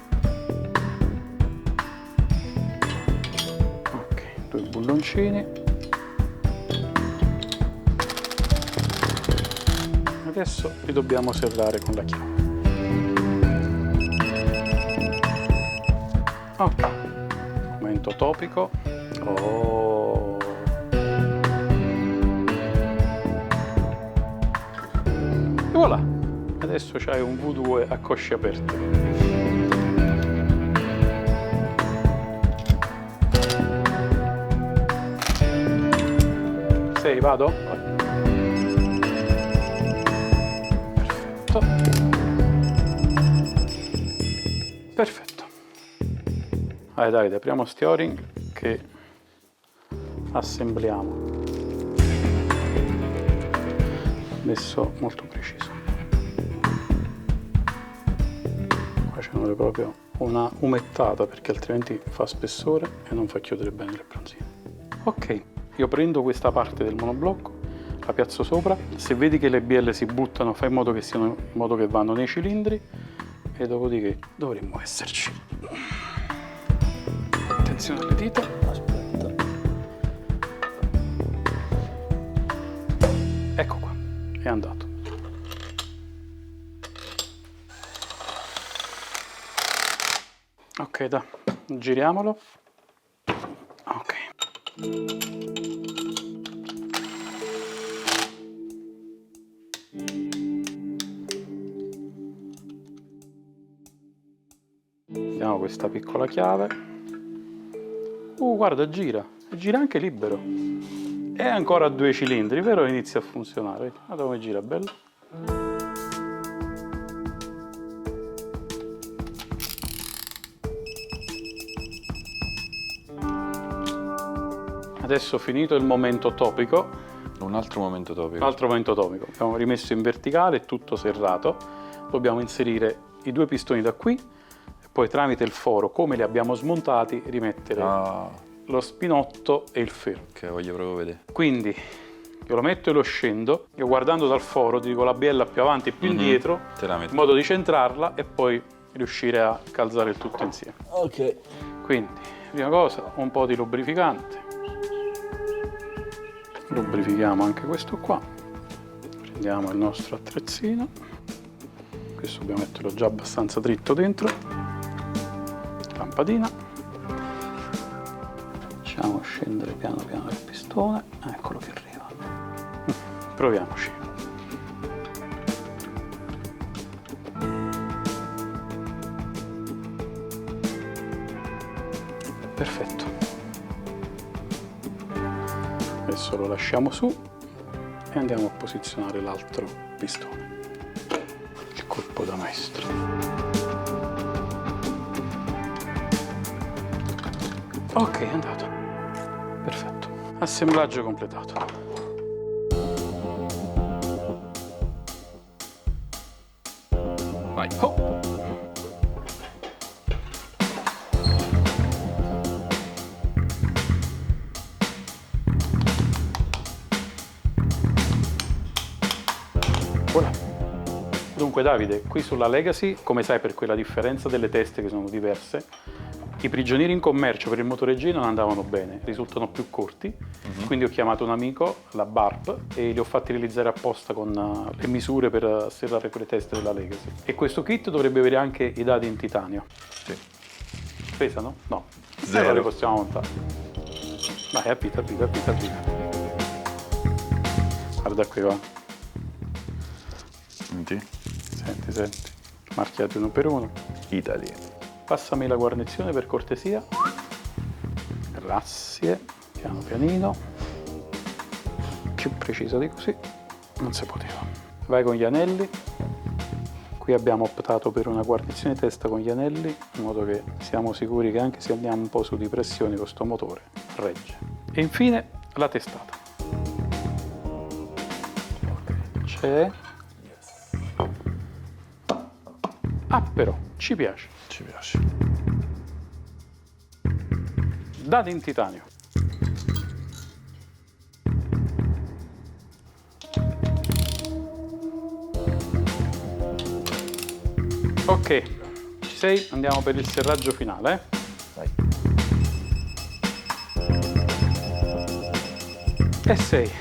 Ok, 2 bulloncini. Adesso li dobbiamo serrare con la chiave. Ok, momento topico. Oh. E voilà! Adesso c'hai un V2 a cosce aperte. Sei, vado? Perfetto. Perfetto. Vai Davide, apriamo sti O-ring che assembliamo. Adesso molto preciso. Qua ci vuole proprio una umettata perché altrimenti fa spessore e non fa chiudere bene le bronzine. Ok, io prendo questa parte del monoblocco, la piazzo sopra. Se vedi che le bielle si buttano, fai in modo che siano, in modo che vanno nei cilindri, e dopodiché dovremmo esserci. Attenzione alle dita. Aspetta. Ecco qua, è andato. Ok, dai, giriamolo. Ok. Vediamo questa piccola chiave. Guarda, gira anche libero. È ancora a 2 cilindri, però inizia a funzionare. Guarda come gira, bello. Adesso finito il momento topico. Un altro momento topico. Abbiamo rimesso in verticale, tutto serrato. Dobbiamo inserire i 2 pistoni da qui e poi tramite il foro, come li abbiamo smontati, rimettere lo spinotto e il ferro. Che voglio proprio vedere. Quindi io lo metto e lo scendo. Io guardando dal foro ti dico la biella più avanti e più indietro, in modo di centrarla e poi riuscire a calzare il tutto insieme. Ok. Quindi, prima cosa, un po' di lubrificante. Lubrifichiamo anche questo qua. Prendiamo il nostro attrezzino. Questo dobbiamo metterlo già abbastanza dritto dentro. Lampadina. Facciamo scendere piano piano il pistone. Eccolo che arriva. Proviamoci. Perfetto. Adesso lo lasciamo su e andiamo a posizionare l'altro pistone. Il colpo da maestro. Ok, è andato. Perfetto. Assemblaggio completato. Vai. Oh. Dunque Davide, qui sulla Legacy, come sai, per quella differenza delle teste che sono diverse, i prigionieri in commercio per il motore G non andavano bene, risultano più corti, quindi ho chiamato un amico, la Barb, e li ho fatti realizzare apposta con le misure per serrare quelle teste della Legacy. E questo kit dovrebbe avere anche i dadi in titanio. Sì. Pesano? No. 0. Allora li possiamo montare. Vai, appita. Guarda qui, va. Senti, marchiati uno per uno. Italy. Passami la guarnizione per cortesia. Grazie. Piano pianino. Più preciso di così non si poteva. Vai con gli anelli. Qui abbiamo optato per una guarnizione testa con gli anelli, in modo che siamo sicuri che anche se andiamo un po' su di pressione con sto motore, regge. E infine la testata. C'è. Ah, però, ci piace. Dadi in titanio. Ok, ci sei? Andiamo per il serraggio finale. Vai. E 6.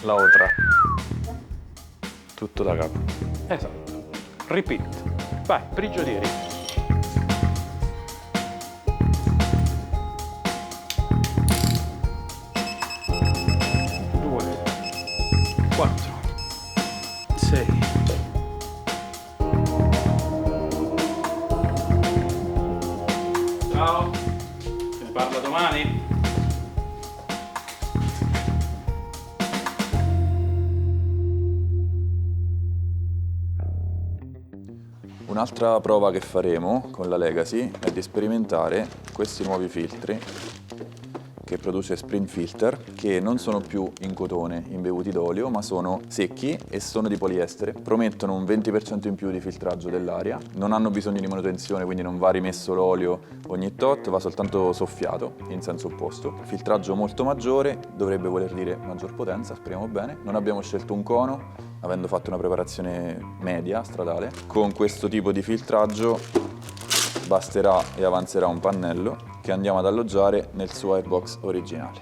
La otra. Tutto da capo. Esatto. Repeat. Vai, prigionieri. Due, 4, 6. Ciao. Se ne parla domani? Un'altra prova che faremo con la Legacy è di sperimentare questi nuovi filtri che produce Sprint Filter, che non sono più in cotone imbevuti d'olio, ma sono secchi e sono di poliestere. Promettono un 20% in più di filtraggio dell'aria, non hanno bisogno di manutenzione, quindi non va rimesso l'olio ogni tot, va soltanto soffiato in senso opposto. Filtraggio molto maggiore, dovrebbe voler dire maggior potenza, speriamo bene. Non abbiamo scelto un cono, avendo fatto una preparazione media, stradale. Con questo tipo di filtraggio basterà e avanzerà un pannello che andiamo ad alloggiare nel suo airbox originale.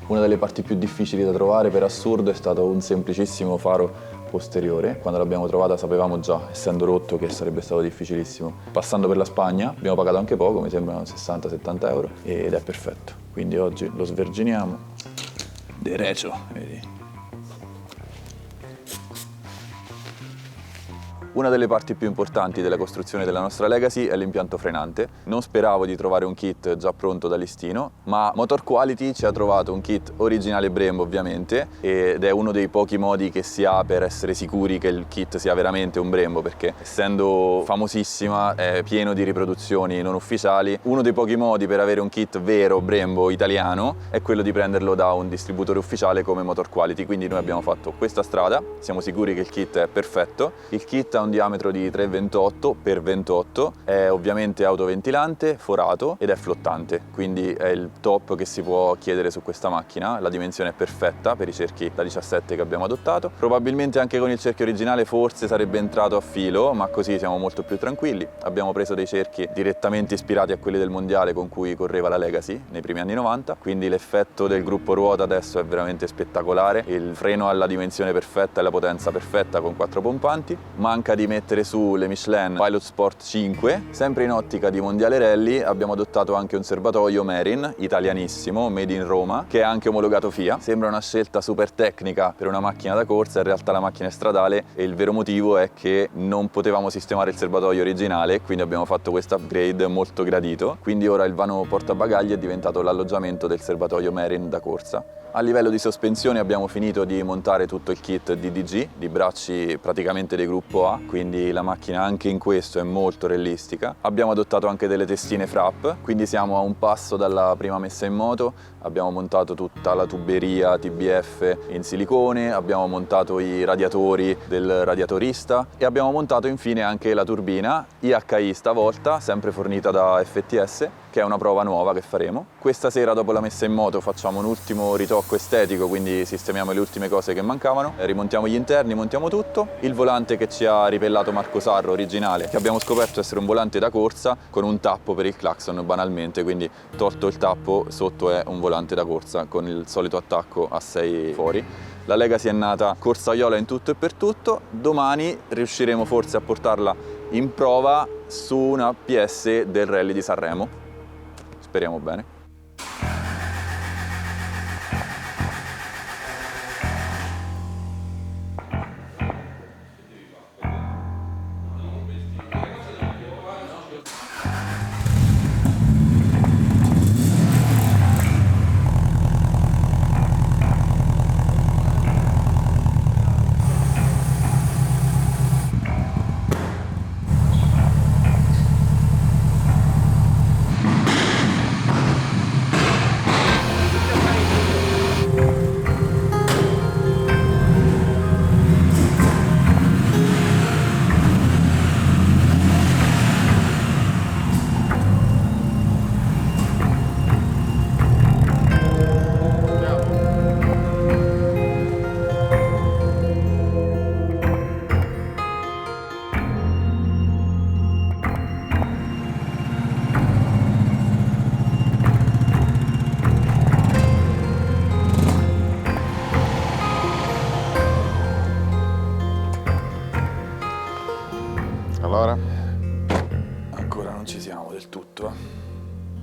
Una delle parti più difficili da trovare, per assurdo, è stato un semplicissimo faro posteriore. Quando l'abbiamo trovata sapevamo già, essendo rotto, che sarebbe stato difficilissimo. Passando per la Spagna abbiamo pagato anche poco, mi sembrano 60-70 euro, ed è perfetto. Quindi oggi lo sverginiamo. Derecho, vedi? Una delle parti più importanti della costruzione della nostra Legacy è l'impianto frenante. Non speravo di trovare un kit già pronto da listino, ma Motor Quality ci ha trovato un kit originale Brembo, ovviamente, ed è uno dei pochi modi che si ha per essere sicuri che il kit sia veramente un Brembo, perché essendo famosissima è pieno di riproduzioni non ufficiali. Uno dei pochi modi per avere un kit vero Brembo italiano è quello di prenderlo da un distributore ufficiale come Motor Quality, quindi noi abbiamo fatto questa strada, siamo sicuri che il kit è perfetto. Il kit ha un diametro di 3,28 x 28, è ovviamente autoventilante, forato ed è flottante, quindi è il top che si può chiedere su questa macchina. La dimensione è perfetta per i cerchi da 17 che abbiamo adottato. Probabilmente anche con il cerchio originale forse sarebbe entrato a filo, ma così siamo molto più tranquilli. Abbiamo preso dei cerchi direttamente ispirati a quelli del mondiale con cui correva la Legacy nei primi anni 90, quindi l'effetto del gruppo ruota adesso è veramente spettacolare. Il freno ha la dimensione perfetta e la potenza perfetta con 4 pompanti. Manca di mettere su le Michelin Pilot Sport 5. Sempre in ottica di mondiale rally abbiamo adottato anche un serbatoio Merin, italianissimo, made in Roma, che è anche omologato FIA. Sembra una scelta super tecnica per una macchina da corsa, in realtà la macchina è stradale e il vero motivo è che non potevamo sistemare il serbatoio originale, quindi abbiamo fatto questo upgrade molto gradito. Quindi ora il vano portabagagli è diventato l'alloggiamento del serbatoio Merin da corsa. A livello di sospensione abbiamo finito di montare tutto il kit DDG, di bracci praticamente di gruppo A, quindi la macchina anche in questo è molto realistica. Abbiamo adottato anche delle testine FRAP, quindi siamo a un passo dalla prima messa in moto. Abbiamo montato tutta la tuberia TBF in silicone, abbiamo montato i radiatori del radiatorista e abbiamo montato infine anche la turbina IHI stavolta, sempre fornita da FTS, che è una prova nuova che faremo. Questa sera, dopo la messa in moto, facciamo un ultimo ritocco estetico, quindi sistemiamo le ultime cose che mancavano, rimontiamo gli interni, montiamo tutto. Il volante che ci ha ripellato Marco Sarro, originale, che abbiamo scoperto essere un volante da corsa con un tappo per il clacson banalmente, quindi tolto il tappo sotto è un volante da corsa con il solito attacco a 6 fori. La Legacy è nata corsaiola in tutto e per tutto. Domani riusciremo forse a portarla in prova su una PS del Rally di Sanremo. Speriamo bene. Allora? Ancora non ci siamo del tutto.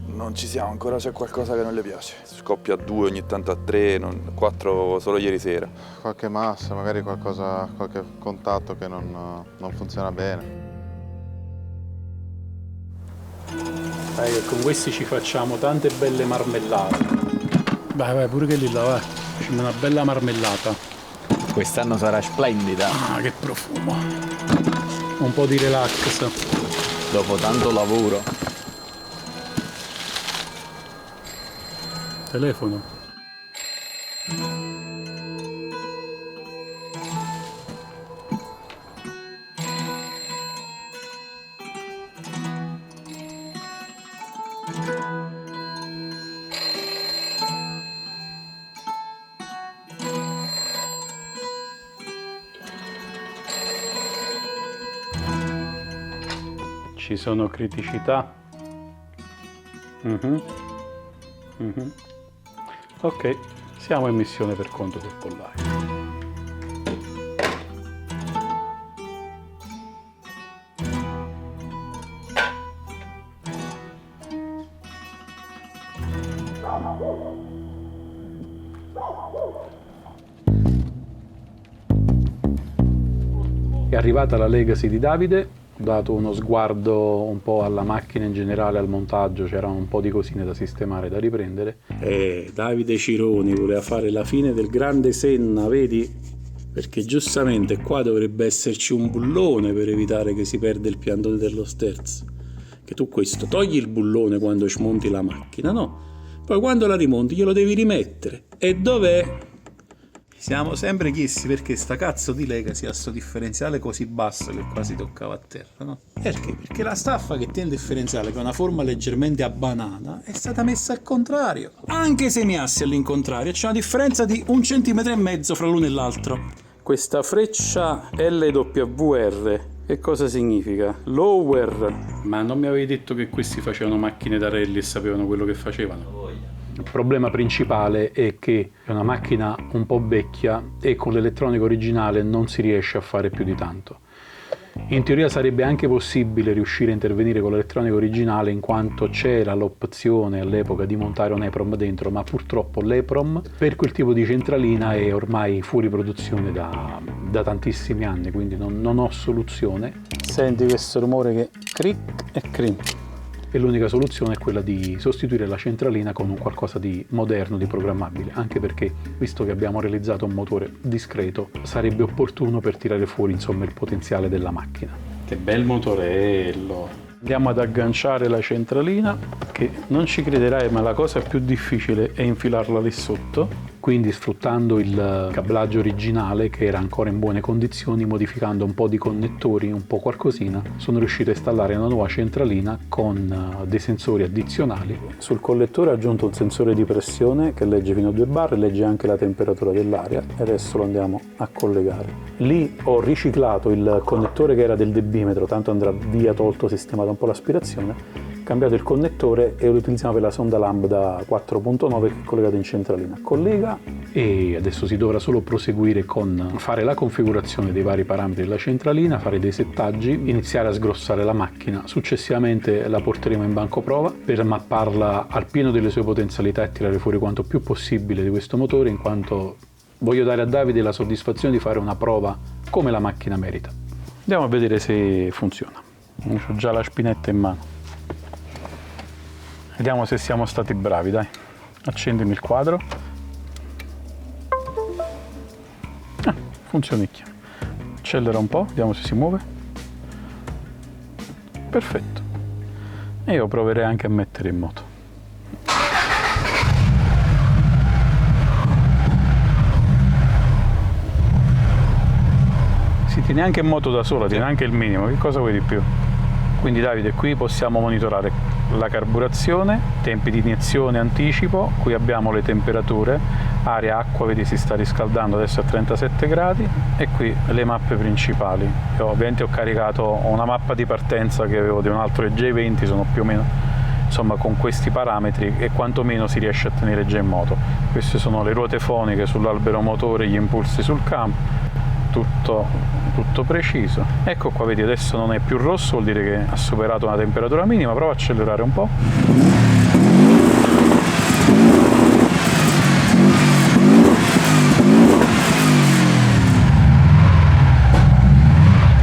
Non ci siamo, ancora c'è qualcosa che non le piace. Scoppia a 2, ogni tanto a 3, 4 solo ieri sera. Qualche massa, magari qualcosa, qualche contatto che non funziona bene. Dai, che con questi ci facciamo tante belle marmellate. Vai, pure che lì là, vai. Facciamo una bella marmellata. Quest'anno sarà splendida. Ah, che profumo. Un po' di relax. Dopo tanto lavoro. telefono. Ci sono criticità. Ok, siamo in missione per conto del pollaio. È arrivata la Legacy di Davide. Ho dato uno sguardo un po' alla macchina in generale, al montaggio, c'erano un po' di cosine da sistemare, da riprendere. Davide Cironi voleva fare la fine del grande Senna, vedi? Perché giustamente qua dovrebbe esserci un bullone per evitare che si perde il piantone dello sterzo. Che tu questo togli il bullone quando smonti la macchina, no? Poi quando la rimonti glielo devi rimettere. E dov'è? Siamo sempre chiesti perché sta cazzo di Legacy ha sto differenziale così basso che quasi toccava a terra, no? Perché? Perché la staffa che tiene il differenziale, che ha una forma leggermente a banana, è stata messa al contrario. Anche se mi assi all'incontrario, c'è una differenza di 1,5 cm fra l'uno e l'altro. Questa freccia LWR, che cosa significa? Lower. Ma non mi avevi detto che questi facevano macchine da rally e sapevano quello che facevano? Il problema principale è che è una macchina un po' vecchia e con l'elettronica originale non si riesce a fare più di tanto. In teoria sarebbe anche possibile riuscire a intervenire con l'elettronica originale in quanto c'era l'opzione all'epoca di montare un EPROM dentro, ma purtroppo l'EPROM per quel tipo di centralina è ormai fuori produzione da tantissimi anni, quindi non ho soluzione. Senti questo rumore che cric e crink. E l'unica soluzione è quella di sostituire la centralina con un qualcosa di moderno, di programmabile, anche perché, visto che abbiamo realizzato un motore discreto, sarebbe opportuno per tirare fuori insomma il potenziale della macchina. Che bel motorello! Andiamo ad agganciare la centralina, che non ci crederai ma la cosa più difficile è infilarla lì sotto, quindi sfruttando il cablaggio originale che era ancora in buone condizioni, modificando un po' di connettori, un po' qualcosina, sono riuscito a installare una nuova centralina con dei sensori addizionali. Sul collettore ho aggiunto un sensore di pressione che legge fino a 2 bar e legge anche la temperatura dell'aria e adesso lo andiamo a collegare. Lì ho riciclato il connettore che era del debimetro, tanto andrà via tolto, sistemato un po' l'aspirazione, cambiato il connettore e lo utilizziamo per la sonda lambda 4.9 che è collegata in centralina. Collega e adesso si dovrà solo proseguire con fare la configurazione dei vari parametri della centralina, fare dei settaggi, iniziare a sgrossare la macchina. Successivamente la porteremo in banco prova per mapparla al pieno delle sue potenzialità e tirare fuori quanto più possibile di questo motore, in quanto voglio dare a Davide la soddisfazione di fare una prova come la macchina merita. Andiamo a vedere se funziona. Ho già la spinetta in mano. Vediamo se siamo stati bravi, dai. Accendimi il quadro. Funzionicchia. Accelera un po', vediamo se si muove. Perfetto. E io proverei anche a mettere in moto. Si tiene anche in moto da sola, tiene anche il minimo. Che cosa vuoi di più? Quindi Davide, qui possiamo monitorare la carburazione, tempi di iniezione, anticipo, qui abbiamo le temperature, aria, acqua, vedi si sta riscaldando, adesso è a 37 gradi e qui le mappe principali. Io ovviamente ho caricato una mappa di partenza che avevo di un altro J20, sono più o meno insomma con questi parametri e quantomeno si riesce a tenere già in moto. Queste sono le ruote foniche sull'albero motore, gli impulsi sul campo. Tutto preciso. Ecco qua, vedi adesso non è più rosso, vuol dire che ha superato una temperatura minima. Prova a accelerare un po'.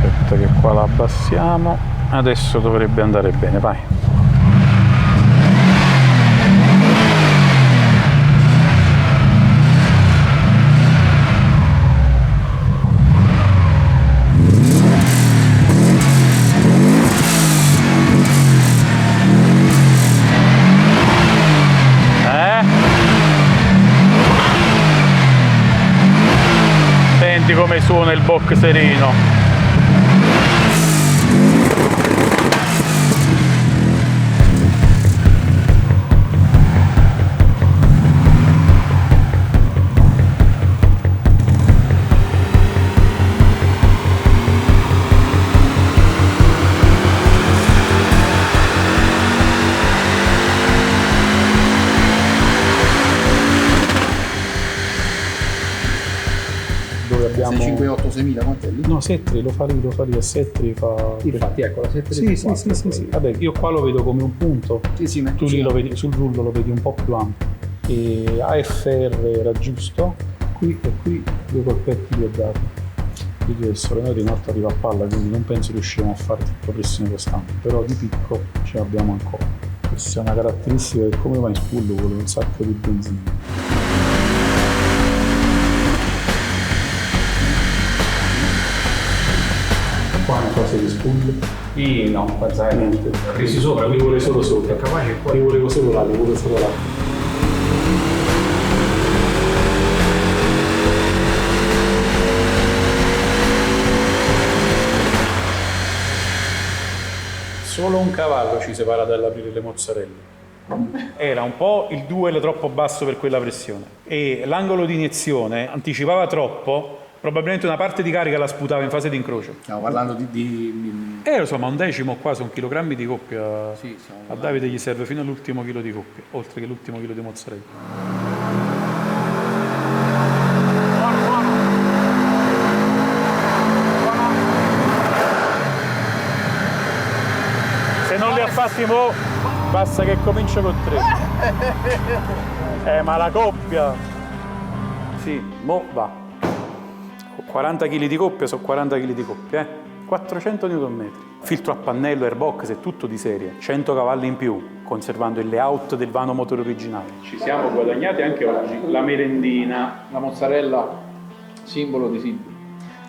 Aspetta che qua la abbassiamo. Adesso dovrebbe andare bene, vai. suona il box sereno. Dove abbiamo 658 6000 quant'è lì? No, Settri lo fa a Settri fa. Infatti ecco la 734. Sì. Vabbè, io qua lo vedo come un punto. Sì, ma tu lì lo vedi, sul rullo lo vedi un po' più ampio. E AFR era giusto, qui e qui 2 colpetti li ho dati. Io adesso noi di notte arriva a palla, quindi non penso riusciremo a fare tutta pressione costante, però di picco ce l'abbiamo ancora. Questa è una caratteristica che come va in spullo vuole un sacco di benzina. Qua in fase di spool? Sì, no, qua niente. Presi sopra, li vuole solo sopra. Capace qua. Li volevo solo là, li vuole solo là. Solo un cavallo ci separa dall'aprire le mozzarelle. Era un po' il duel troppo basso per quella pressione e l'angolo di iniezione anticipava troppo. Probabilmente una parte di carica la sputava in fase di incrocio. Stiamo parlando Insomma, un decimo qua sono chilogrammi di coppia. Sì, a Davide gli serve fino all'ultimo chilo di coppia, oltre che l'ultimo chilo di mozzarella. Se non li ha fatti mo', basta che comincia con 3. Ma la coppia! Sì, mo' va. 40 kg di coppia sono 40 kg di coppia, 400 Nm. Filtro a pannello, airbox, è tutto di serie, 100 cavalli in più, conservando il layout del vano motore originale. Ci siamo guadagnati anche oggi la merendina, la mozzarella, simbolo di Silvio.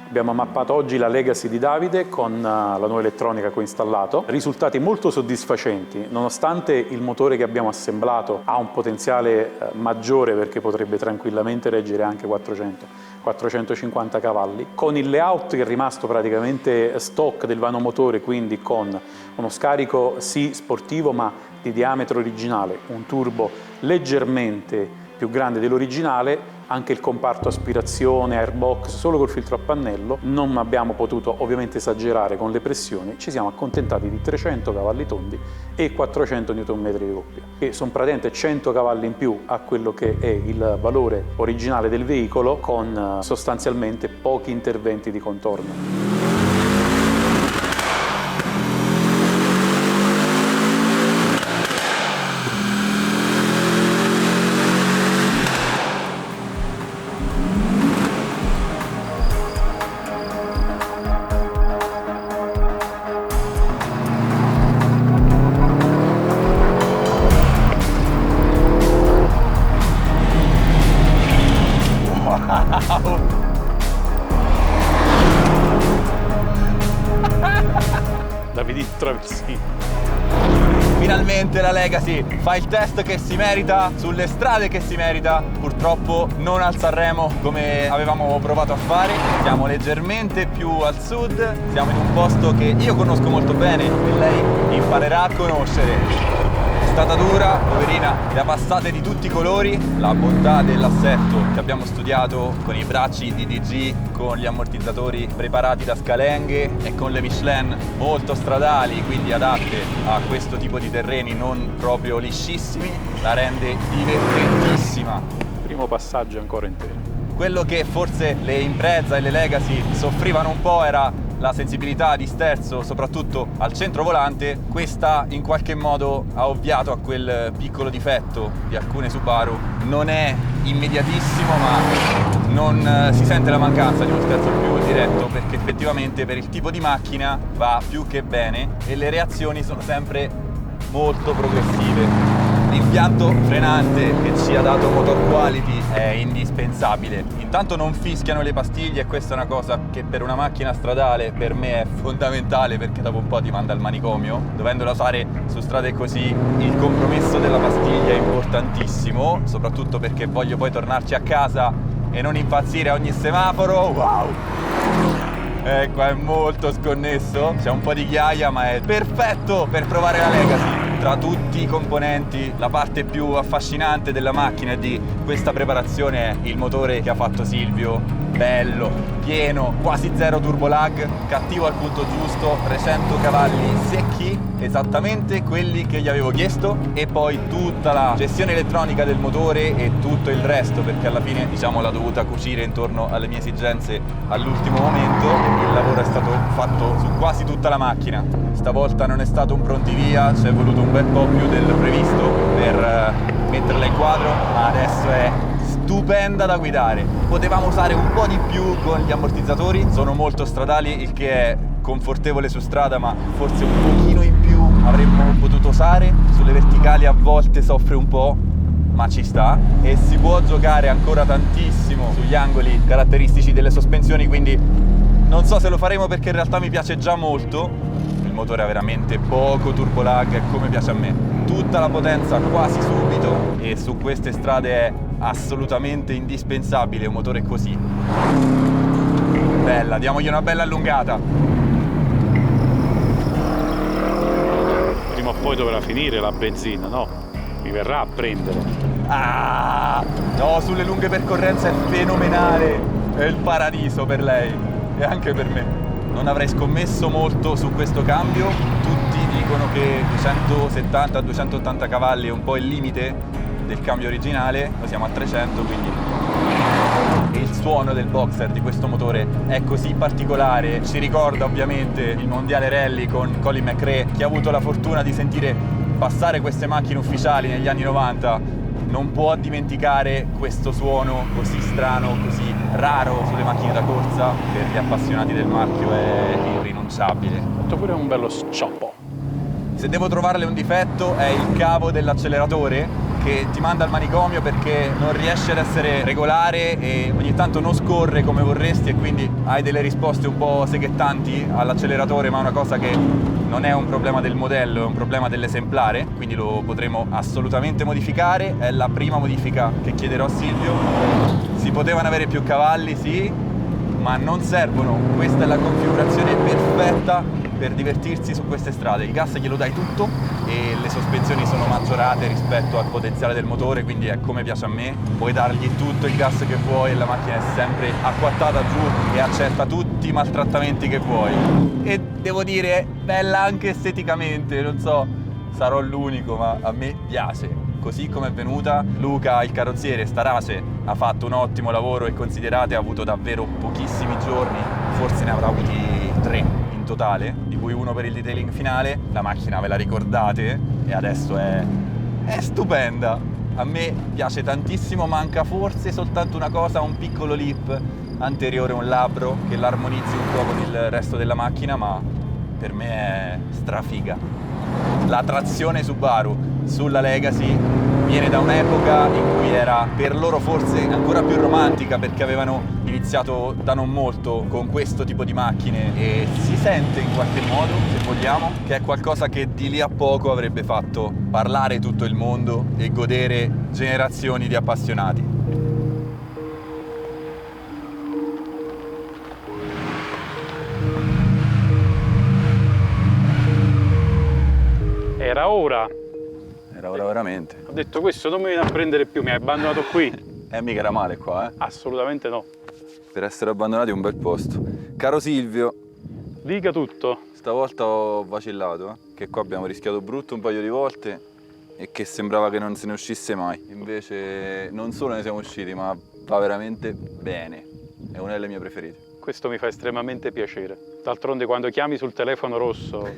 Abbiamo mappato oggi la Legacy di Davide con la nuova elettronica che ho installato. Risultati molto soddisfacenti, nonostante il motore che abbiamo assemblato ha un potenziale maggiore perché potrebbe tranquillamente reggere anche 450 cavalli. Con il layout che è rimasto praticamente stock del vano motore, quindi con uno scarico sì sportivo ma di diametro originale, un turbo leggermente più grande dell'originale, anche il comparto aspirazione, airbox, solo col filtro a pannello. Non abbiamo potuto ovviamente esagerare con le pressioni, ci siamo accontentati di 300 cavalli tondi e 400 Nm di coppia, che sono praticamente 100 cavalli in più a quello che è il valore originale del veicolo, con sostanzialmente pochi interventi di contorno. Davide traversino. Finalmente la Legacy fa il test che si merita, sulle strade che si merita. Purtroppo non al Sanremo come avevamo provato a fare. Siamo leggermente più al sud, siamo in un posto che io conosco molto bene e lei imparerà a conoscere. È stata dura, poverina, le ha passate di tutti i colori. La bontà dell'assetto che abbiamo studiato con i bracci di DG, con gli ammortizzatori preparati da scalenghe e con le Michelin molto stradali, quindi adatte a questo tipo di terreni non proprio liscissimi, la rende divertentissima. Primo passaggio ancora intero. Quello che forse le Impreza e le Legacy soffrivano un po' era la sensibilità di sterzo, soprattutto al centro volante. Questa in qualche modo ha ovviato a quel piccolo difetto di alcune Subaru. Non è immediatissimo, ma non si sente la mancanza di uno sterzo più diretto, perché effettivamente per il tipo di macchina va più che bene e le reazioni sono sempre molto progressive. L'impianto frenante che ci ha dato Motor Quality è indispensabile. Intanto non fischiano le pastiglie e questa è una cosa che per una macchina stradale per me è fondamentale, perché dopo un po' ti manda al manicomio. Dovendola usare su strade così, il compromesso della pastiglia è importantissimo, soprattutto perché voglio poi tornarci a casa e non impazzire a ogni semaforo. Wow! Qua è molto sconnesso, c'è un po' di ghiaia, ma è perfetto per provare la Legacy. Tra tutti i componenti, la parte più affascinante della macchina e di questa preparazione è il motore che ha fatto Silvio. Bello, pieno, quasi zero turbo lag, cattivo al punto giusto, 300 cavalli secchi, esattamente quelli che gli avevo chiesto, e poi tutta la gestione elettronica del motore e tutto il resto, perché alla fine diciamo l'ha dovuta cucire intorno alle mie esigenze all'ultimo momento. Il lavoro è stato fatto su quasi tutta la macchina. Stavolta non è stato un pronti via, ci è voluto un bel po' più del previsto per metterla in quadro, ma adesso è stupenda da guidare. Potevamo usare un po' di più con gli ammortizzatori, sono molto stradali, il che è confortevole su strada, ma forse un pochino in più avremmo potuto usare. Sulle verticali a volte soffre un po', ma ci sta, e si può giocare ancora tantissimo sugli angoli caratteristici delle sospensioni, quindi non so se lo faremo, perché in realtà mi piace già molto. Il motore ha veramente poco turbo lag, è come piace a me. Tutta la potenza quasi subito, e su queste strade è assolutamente indispensabile un motore così. Bella, diamogli una bella allungata. Prima o poi dovrà finire la benzina, no? Mi verrà a prendere. Ah, no, sulle lunghe percorrenze è fenomenale. È il paradiso per lei e anche per me. Non avrei scommesso molto su questo cambio. Tutti dicono che 270-280 cavalli è un po' il limite del cambio originale, noi siamo a 300, quindi il suono del boxer di questo motore è così particolare. Ci ricorda ovviamente il mondiale rally con Colin McRae, chi ha avuto la fortuna di sentire passare queste macchine ufficiali negli anni 90 non può dimenticare questo suono così strano, così raro sulle macchine da corsa. Per gli appassionati del marchio è irrinunciabile. Ho fatto pure un bello scioppo. Se devo trovarle un difetto è il cavo dell'acceleratore, che ti manda al manicomio perché non riesce ad essere regolare e ogni tanto non scorre come vorresti, e quindi hai delle risposte un po' seghettanti all'acceleratore, ma è una cosa che non è un problema del modello, è un problema dell'esemplare, quindi lo potremo assolutamente modificare. È la prima modifica che chiederò a Silvio. Si potevano avere più cavalli, sì, ma non servono. Questa è la configurazione perfetta per divertirsi su queste strade. Il gas glielo dai tutto e le sospensioni sono maggiorate rispetto al potenziale del motore, quindi è come piace a me. Puoi dargli tutto il gas che vuoi e la macchina è sempre acquattata giù e accetta tutti i maltrattamenti che vuoi. E devo dire, bella anche esteticamente, non so, sarò l'unico, ma a me piace. Così come è venuta. Luca, il carrozziere Starace, ha fatto un ottimo lavoro, e considerate ha avuto davvero pochissimi giorni, forse ne avrà avuti 3 totale, di cui 1 per il detailing finale. La macchina ve la ricordate e adesso è stupenda. A me piace tantissimo, manca forse soltanto una cosa, un piccolo lip anteriore, un labbro che l'armonizzi un po' con il resto della macchina, ma per me è strafiga. La trazione Subaru sulla Legacy viene da un'epoca in cui era per loro forse ancora più romantica, perché avevano iniziato da non molto con questo tipo di macchine, e si sente in qualche modo, se vogliamo, che è qualcosa che di lì a poco avrebbe fatto parlare tutto il mondo e godere generazioni di appassionati. Era ora. Era ora veramente. Ho detto, questo non mi viene a prendere più, mi hai abbandonato qui. Mica era male qua, Assolutamente no. Per essere abbandonati è un bel posto. Caro Silvio, dica tutto. Stavolta ho vacillato, che qua abbiamo rischiato brutto un paio di volte e che sembrava che non se ne uscisse mai. Invece non solo ne siamo usciti, ma va veramente bene. È una delle mie preferite. Questo mi fa estremamente piacere. D'altronde quando chiami sul telefono rosso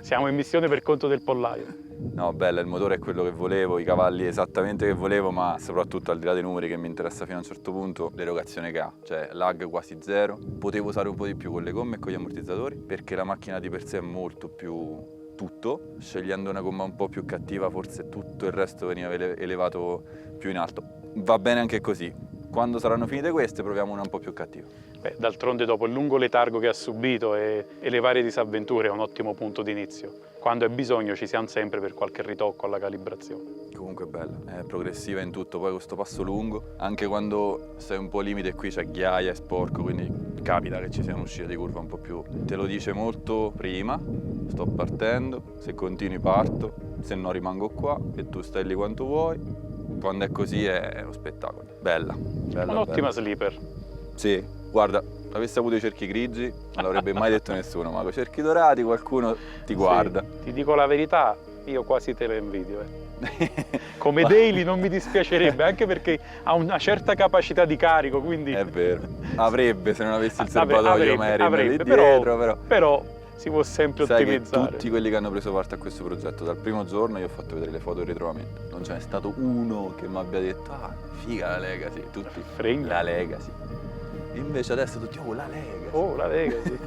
siamo in missione per conto del pollaio. No, bella, il motore è quello che volevo, i cavalli esattamente che volevo, ma soprattutto, al di là dei numeri che mi interessa fino a un certo punto, l'erogazione che ha. Cioè lag quasi zero. Potevo usare un po' di più con le gomme e con gli ammortizzatori, perché la macchina di per sé è molto più tutto. Scegliendo una gomma un po' più cattiva, forse tutto il resto veniva elevato più in alto. Va bene anche così. Quando saranno finite queste proviamo una un po' più cattiva. Beh, d'altronde dopo il lungo letargo che ha subito e le varie disavventure è un ottimo punto d'inizio. Quando è bisogno ci siamo sempre per qualche ritocco alla calibrazione. Comunque è bella, è progressiva in tutto, poi questo passo lungo, anche quando sei un po' limite qui c'è ghiaia, è sporco, quindi capita che ci sia un'uscita di curva un po' più. Te lo dice molto prima, sto partendo, se continui parto, se no rimango qua e tu stai lì quanto vuoi. Quando è così è uno spettacolo. Bella. Un'ottima sleeper. Sì, guarda, avessi avuto i cerchi grigi non l'avrebbe mai detto nessuno, ma con i cerchi dorati qualcuno ti guarda. Sì, ti dico la verità, io quasi te lo invidio. Come daily non mi dispiacerebbe, anche perché ha una certa capacità di carico, quindi... È vero, avrebbe se non avessi il serbatoio Merin lì dietro, però si può sempre sai ottimizzare. Che tutti quelli che hanno preso parte a questo progetto, dal primo giorno io ho fatto vedere le foto del ritrovamento, non ce n'è stato uno che mi abbia detto ah, figa la Legacy, tutti Fregna. la Legacy. Invece adesso tutti, oh la Legacy. Oh la Legacy.